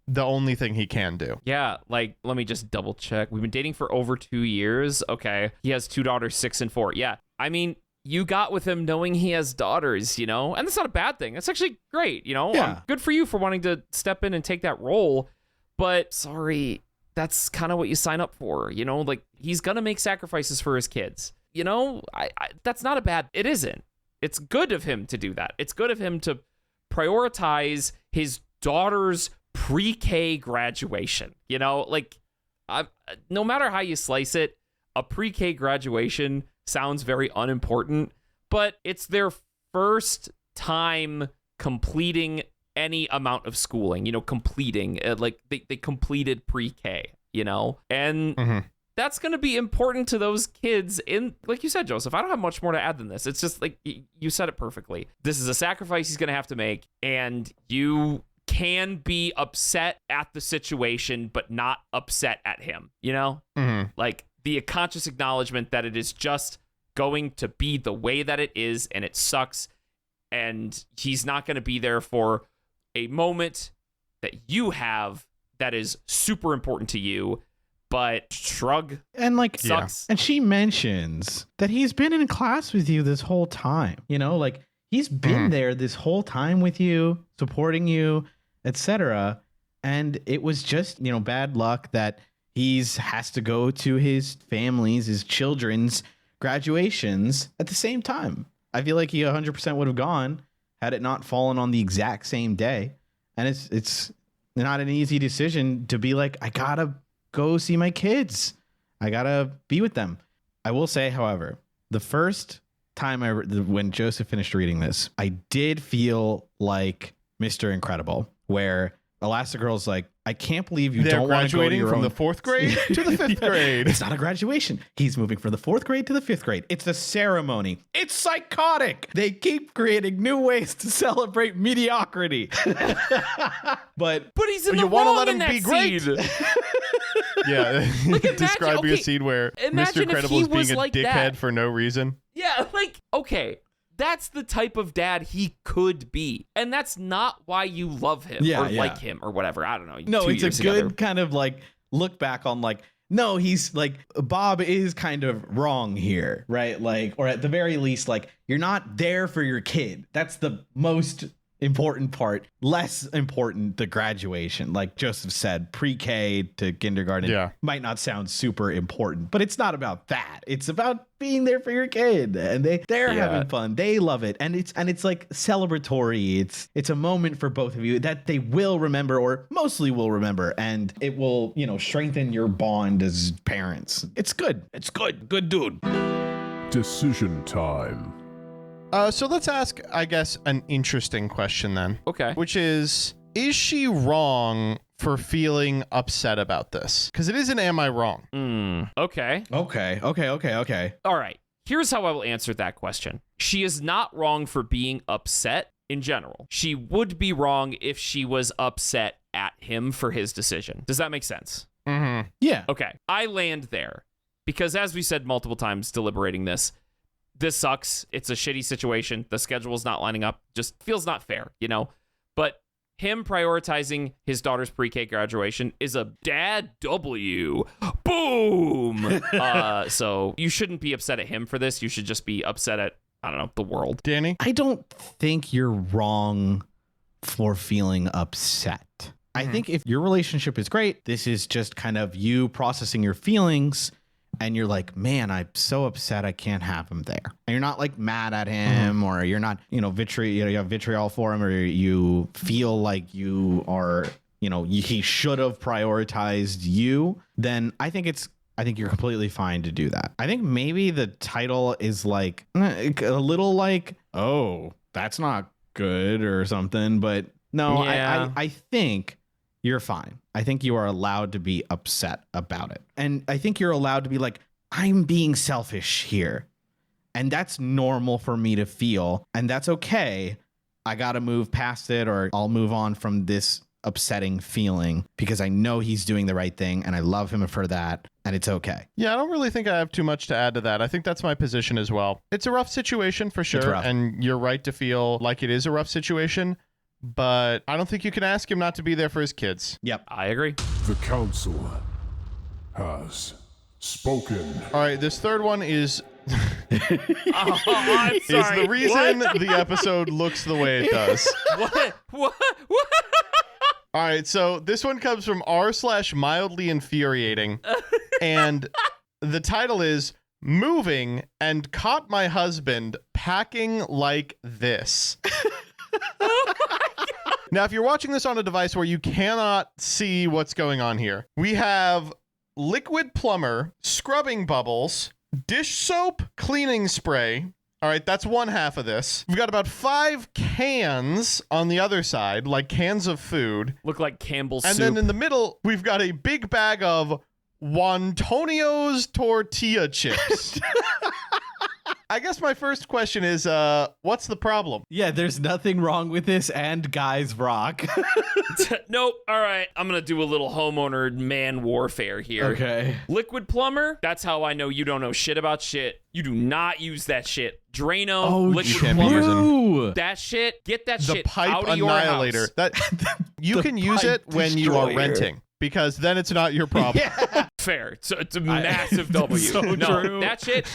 the only thing he can do. Yeah, let me just double check. We've been dating for over 2 years. Okay. He has 2 daughters, 6 and 4. Yeah. I mean, you got with him knowing he has daughters, and that's not a bad thing. That's actually great, Yeah. Good for you for wanting to step in and take that role. But sorry, that's kind of what you sign up for, he's going to make sacrifices for his kids. That's not a bad, it isn't. It's good of him to do that. It's good of him to prioritize his daughter's pre-K graduation, no matter how you slice it, a pre-K graduation sounds very unimportant, but it's their first time completing any amount of schooling, completing, they completed pre-K, and that's going to be important to those kids. In, like you said, Joseph, I don't have much more to add than this. It's just you said it perfectly. This is a sacrifice he's going to have to make, and you can be upset at the situation, but not upset at him, the conscious acknowledgement that it is just going to be the way that it is, and it sucks, and he's not going to be there for a moment that you have that is super important to you, but shrug. And sucks. And she mentions that he's been in class with you this whole time, he's been there this whole time with you, supporting you, etc. And it was just, bad luck that has to go to his family's, his children's graduations at the same time. I feel like he 100% would have gone had it not fallen on the exact same day. And it's not an easy decision to be like, I gotta go see my kids. I gotta be with them. I will say, however, the first time when Joseph finished reading this, I did feel like Mr. Incredible, where Elastigirl's like, I can't believe you don't want to go to your from own... the 4th grade to the 5th grade. It's not a graduation. He's moving from the 4th grade to the 5th grade. It's a ceremony. It's psychotic. They keep creating new ways to celebrate mediocrity. but he's in the you want to wrong let in him that be great. scene. Yeah. Like, imagine- Describing a okay, scene where Mr. imagine if Incredible he is being was a like dickhead that. for no reason. Yeah, like, okay, that's the type of dad he could be. And that's not why you love him or like him or whatever. I don't know. No, 2 it's years a good together. kind of like look back on like, no, he's like, Bob is kind of wrong here, right? Like, or at the very least, like, you're not there for your kid. That's the most important part. Less important, the graduation. Like Joseph said, pre-K to kindergarten might not sound super important, but it's not about that. It's about being there for your kid, and they're having fun. They love it, and it's like celebratory. It's a moment for both of you that they will remember, or mostly will remember, and it will, strengthen your bond as parents. It's good. It's good. Good dude. Decision time. So let's ask, I guess, an interesting question then. Okay. Which is she wrong for feeling upset about this? Because it is an am I wrong? Okay. Okay. All right. Here's how I will answer that question. She is not wrong for being upset in general. She would be wrong if she was upset at him for his decision. Does that make sense? Mm-hmm. Yeah. Okay. I land there because, as we said multiple times deliberating this sucks. It's a shitty situation. The schedule's not lining up. Just feels not fair, But him prioritizing his daughter's pre-K graduation is a dad W. Boom! So you shouldn't be upset at him for this. You should just be upset at, I don't know, the world. Danny? I don't think you're wrong for feeling upset. I think if your relationship is great, this is just kind of you processing your feelings, and you're like, man, I'm so upset I can't have him there. And you're not like mad at him, or you're not, you have vitriol for him, or you feel like you are, he should have prioritized you. Then I think you're completely fine to do that. I think maybe the title is like a little like, oh, that's not good or something. But no, Yeah. I think you're fine. I think you are allowed to be upset about it. And I think you're allowed to be like, I'm being selfish here. And that's normal for me to feel. And that's okay. I got to move past it, or I'll move on from this upsetting feeling because I know he's doing the right thing and I love him for that. And it's okay. Yeah, I don't really think I have too much to add to that. I think that's my position as well. It's a rough situation for sure. And you're right to feel like it is a rough situation. But I don't think you can ask him not to be there for his kids. Yep. I agree. The Council has spoken. All right, this third one is I'm sorry. is the reason the episode looks the way it does. What? All right, so this one comes from r/mildly infuriating, and the title is Moving and Caught My Husband Packing Like This. Now, if you're watching this on a device where you cannot see what's going on here, we have liquid plumber, scrubbing bubbles, dish soap, cleaning spray. All right, that's one half of this. We've got about 5 cans on the other side, like cans of food. Look like Campbell's And soup. then in the middle, we've got a big bag of Wontonio's tortilla chips. I guess my first question is, what's the problem? Yeah, there's nothing wrong with this, and guys rock. Nope. All right. I'm going to do a little homeowner man warfare here. Okay. Liquid plumber. That's how I know you don't know shit about shit. You do not use that shit. Drano, liquid plumber. true. That shit. Get that The shit pipe out of your annihilator. house. That you The can use pipe it when you are destroyer. renting, because then it's not your problem. Yeah. Fair. So it's a massive W. So No, true. that shit.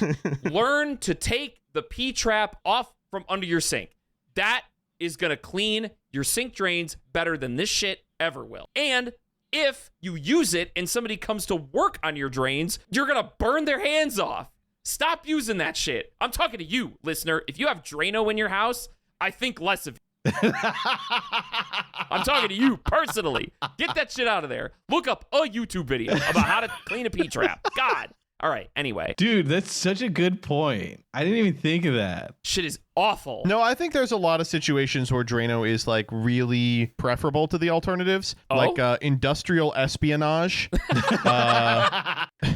Learn to take the P trap off from under your sink. That is going to clean your sink drains better than this shit ever will. And if you use it and somebody comes to work on your drains, you're gonna burn their hands off. Stop using that shit. I'm talking to you, listener. If you have Drano in your house, I think less of you. I'm talking to you personally. Get that shit out of there. Look up a YouTube video about how to clean a P-trap. God. All right, anyway. Dude, that's such a good point. I didn't even think of that. Shit is awful. No, I think there's a lot of situations where Drano is like really preferable to the alternatives, like industrial espionage,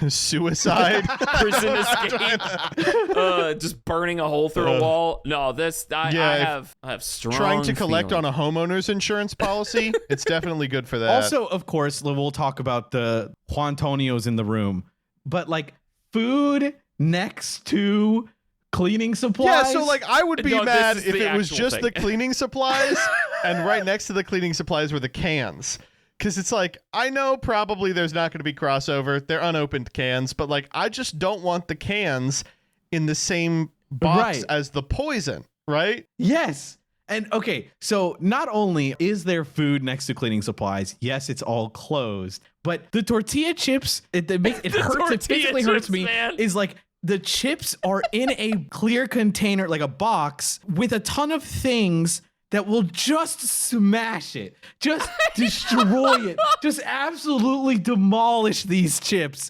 suicide, prison escape, just burning a hole through a wall. No, I have strong trying to collect feelings. on a homeowner's insurance policy. It's definitely good for that. Also, of course, we'll talk about the Juantonios in the room, but like food next to cleaning supplies. Yeah, so like I would be No, mad this is if the it was actual just thing. the cleaning supplies and right next to the cleaning supplies were the cans. Because it's like, I know probably there's not going to be crossover. They're unopened cans, but like I just don't want the cans in the same box Right. as the poison, right? Yes. And okay, so not only is there food next to cleaning supplies, yes, it's all closed, but the tortilla chips, it hurts, it tortilla physically hurts chips, me, man. is like the chips are in a clear container, like a box with a ton of things that will just smash it, just destroy it, just absolutely demolish these chips.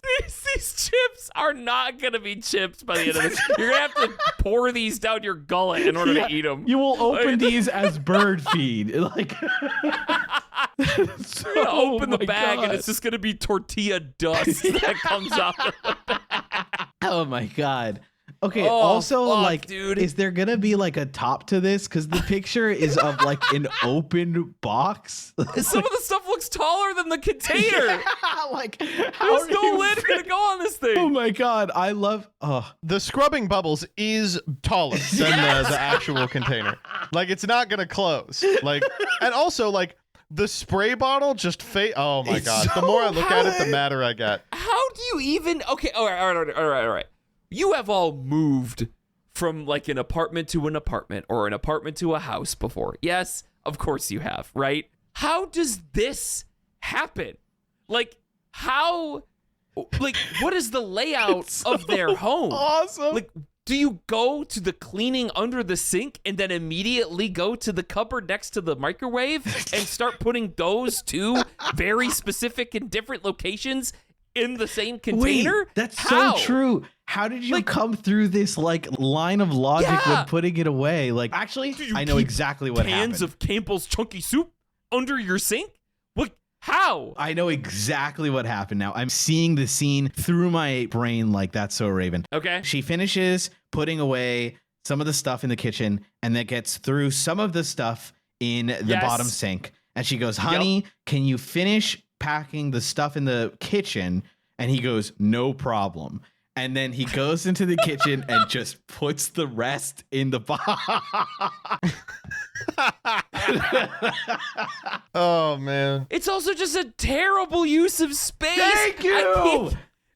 These chips are not going to be chips by the end of this. You're going to have to pour these down your gullet in order Yeah, to eat them. You will open these as bird feed. Like, You're going to open the my bag and God. it's just going to be tortilla dust that comes out. Oh my God. Okay, Oh, also, fuck, like, dude. is there gonna be like a top to this? Because the picture is of like an open box. Some of the stuff looks taller than the container. Like, how There's do no you lid fit- going to go on this thing. Oh my God, I love. Oh, The scrubbing bubbles is taller than the actual container. Like it's not going to close. Like, and also like the spray bottle just oh my It's God. The so more I look at it, the high. madder I get. How do you even? Okay, all right. You have all moved from like an apartment to an apartment or an apartment to a house before. Yes, of course you have, right? How does this happen? Like, how? Like, what is the layout of their home? awesome. Like, do you go to the cleaning under the sink and then immediately go to the cupboard next to the microwave and start putting those two very specific and different locations in the same container? Wait, that's How? so true. How did you Like- come through this like line of logic Yeah. when putting it away? Like, actually, Do you I know keep exactly what Cans happened. of Campbell's chunky soup under your sink? What? How? I know exactly what happened now. I'm seeing the scene through my brain like That's So Raven. Okay. She finishes putting away some of the stuff in the kitchen and then gets through some of the stuff in the Yes. bottom sink. And she goes, honey, can you finish packing the stuff in the kitchen? And he goes, no problem. And then he goes into the kitchen and just puts the rest in the box. Oh man. It's also just a terrible use of space. Thank you.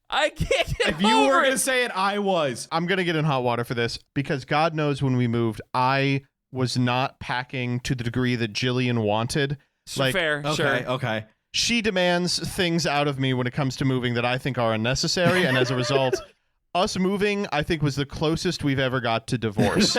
I can't get If you over were it. going to say it, I was. I'm going to get in hot water for this because God knows when we moved, I was not packing to the degree that Jillian wanted. Like, Fair, sure. Okay. she demands things out of me when it comes to moving that I think are unnecessary. And as a result, us moving, I think, was the closest we've ever got to divorce.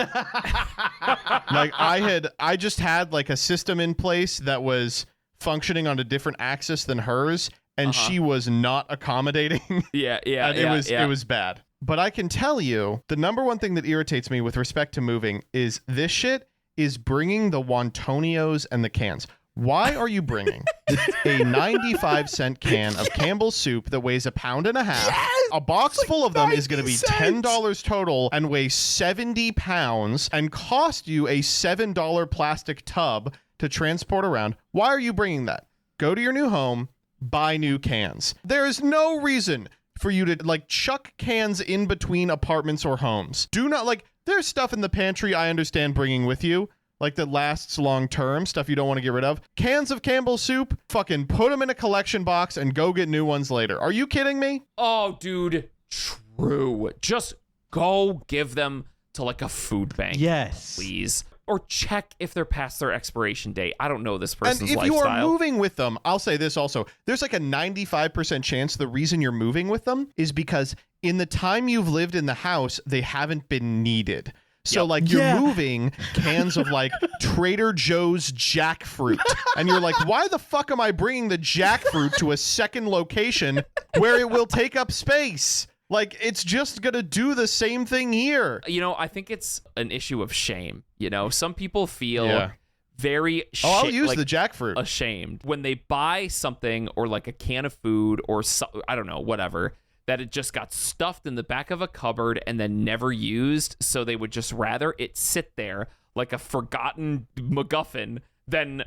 Like I just had like a system in place that was functioning on a different axis than hers. And she was not accommodating. Yeah. And it was bad. But I can tell you, the number one thing that irritates me with respect to moving is this shit is bringing the wontonios and the cans. Why are you bringing a 95-cent can of Campbell's soup that weighs 1.5 pounds? Yes! A box full of them is going to be 90 $10 total and weigh 70 pounds and cost you a $7 plastic tub to transport around. Why are you bringing that? Go to your new home, buy new cans. There is no reason for you to like chuck cans in between apartments or homes. Do not like, there's stuff in the pantry I understand bringing with you, like that lasts long term, stuff you don't want to get rid of. Cans of Campbell's soup, fucking put them in a collection box and go get new ones later. Are you kidding me? Oh, dude. True. Just go give them to like a food bank. Yes. Please. or check if they're past their expiration date. I don't know this person's And if lifestyle. you are moving with them, I'll say this also. There's like a 95% chance the reason you're moving with them is because in the time you've lived in the house, they haven't been needed. So like you're moving cans of like Trader Joe's jackfruit. And you're like, why the fuck am I bringing the jackfruit to a second location where it will take up space? Like, it's just going to do the same thing here. You know, I think it's an issue of shame. You know, some people feel very I'll use the jackfruit. Ashamed when they buy something or like a can of food or I don't know, whatever, that it just got stuffed in the back of a cupboard and then never used. So they would just rather it sit there like a forgotten MacGuffin than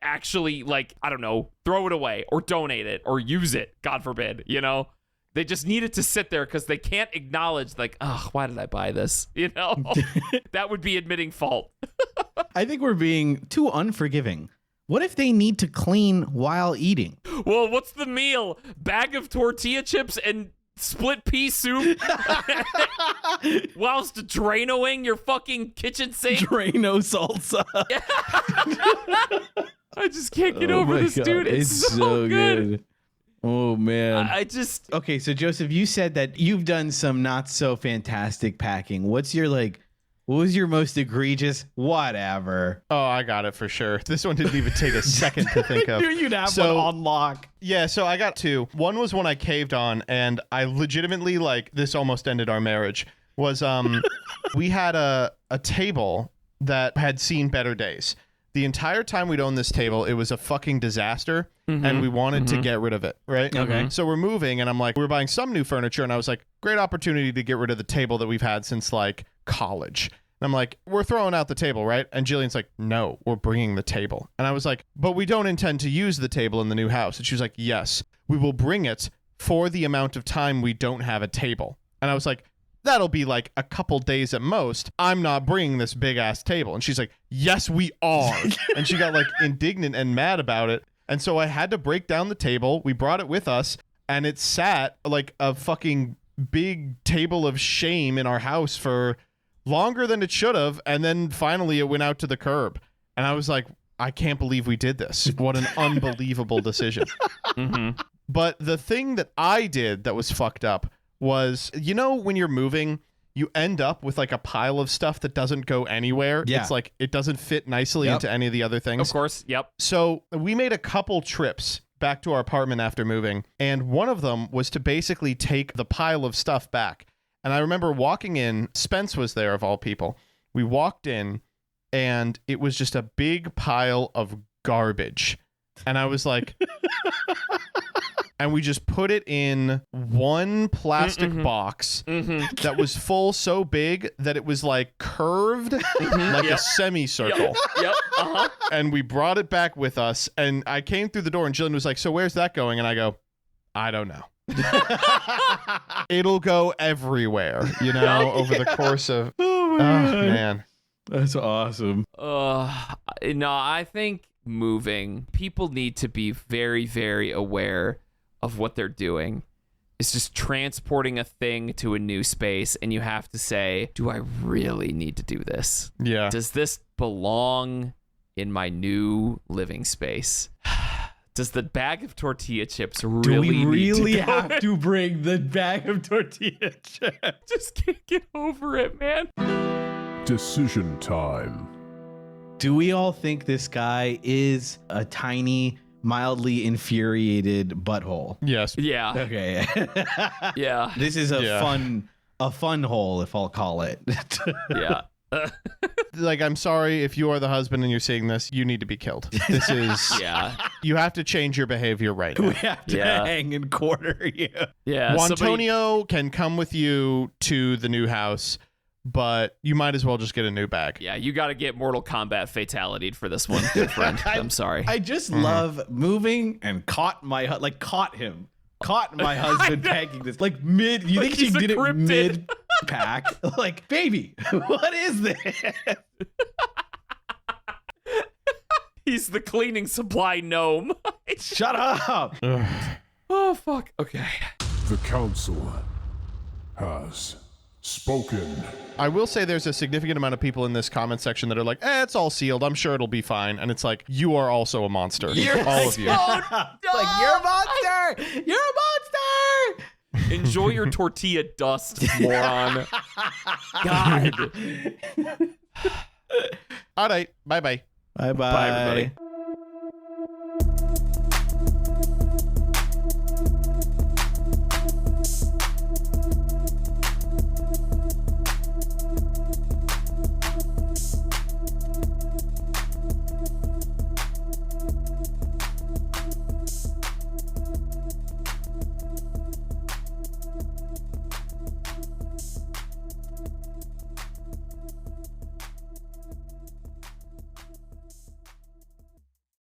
actually, like, I don't know, throw it away or donate it or use it. God forbid, you know? They just need it to sit there because they can't acknowledge, like, oh, why did I buy this? You know, that would be admitting fault. I think we're being too unforgiving. What if they need to clean while eating? Well, what's the meal? Bag of tortilla chips and split pea soup whilst Dranoing your fucking kitchen sink? Drano salsa. I just can't get over this, dude. It's so good. Oh, man. I just... Okay, so Joseph, you said that you've done some not so fantastic packing. What was your most egregious whatever? Oh, I got it for sure. This one didn't even take a second to think of. You'd have one on lock. Yeah, so I got two. One was one I caved on, and I legitimately, like, this almost ended our marriage, was we had a table that had seen better days. The entire time we'd owned this table, it was a fucking disaster, and we wanted to get rid of it, right? Okay. So we're moving, and I'm like, we're buying some new furniture, and I was like, great opportunity to get rid of the table that we've had since, like, college. And I'm like, we're throwing out the table, right? And Jillian's like, no, we're bringing the table. And I was like, but we don't intend to use the table in the new house. And she was like, yes, we will bring it for the amount of time we don't have a table. And I was like, that'll be like a couple days at most. I'm not bringing this big ass table. And she's like, yes, we are. And she got like indignant and mad about it. And so I had to break down the table. We brought it with us, and it sat like a fucking big table of shame in our house for longer than it should have. And then finally it went out to the curb. And I was like, I can't believe we did this. What an unbelievable decision. But the thing that I did that was fucked up was, you know, when you're moving, you end up with like a pile of stuff that doesn't go anywhere. Yeah. It's like it doesn't fit nicely into any of the other things. Of course. Yep. So we made a couple trips back to our apartment after moving, and one of them was to basically take the pile of stuff back. And I remember walking in, Spence was there of all people. We walked in, and it was just a big pile of garbage. And I was like, and we just put it in one plastic box that was full so big that it was like curved like a semicircle. Yep. And we brought it back with us. And I came through the door, and Jillian was like, so where's that going? And I go, I don't know. It'll go everywhere, you know, over the course of... Oh, my God. Man. That's awesome. No, I think moving, people need to be very, very aware of what they're doing. It's just transporting a thing to a new space, and you have to say, do I really need to do this? Yeah. Does this belong in my new living space? Does the bag of tortilla chips really Do we really need to go have in? to bring the bag of tortilla chips? Just can't get over it, man. Decision time. Do we all think this guy is a tiny, mildly infuriated butthole? Yes. Yeah. Okay. Yeah. This is a fun hole, if I'll call it. Yeah. Like, I'm sorry if you are the husband and you're seeing this, you need to be killed. This is... Yeah. You have to change your behavior right now. We have to hang and quarter you. Yeah. Juantonio can come with you to the new house, but you might as well just get a new bag. Yeah, you got to get Mortal Kombat fatality'd for this one, good friend. I'm sorry. I just love moving and caught my him. Caught my husband packing this like mid. You think she he's a did it cryptid. mid pack? Like, baby, what is this? He's the cleaning supply gnome. Shut up. Oh fuck. Okay. The Council has spoken. I will say there's a significant amount of people in this comment section that are like, it's all sealed. I'm sure it'll be fine. And it's like, you are also a monster. All of you. Like, you're a monster! You're a monster! Enjoy your tortilla dust, moron. God. All right. Bye-bye. Bye-bye. Bye, everybody.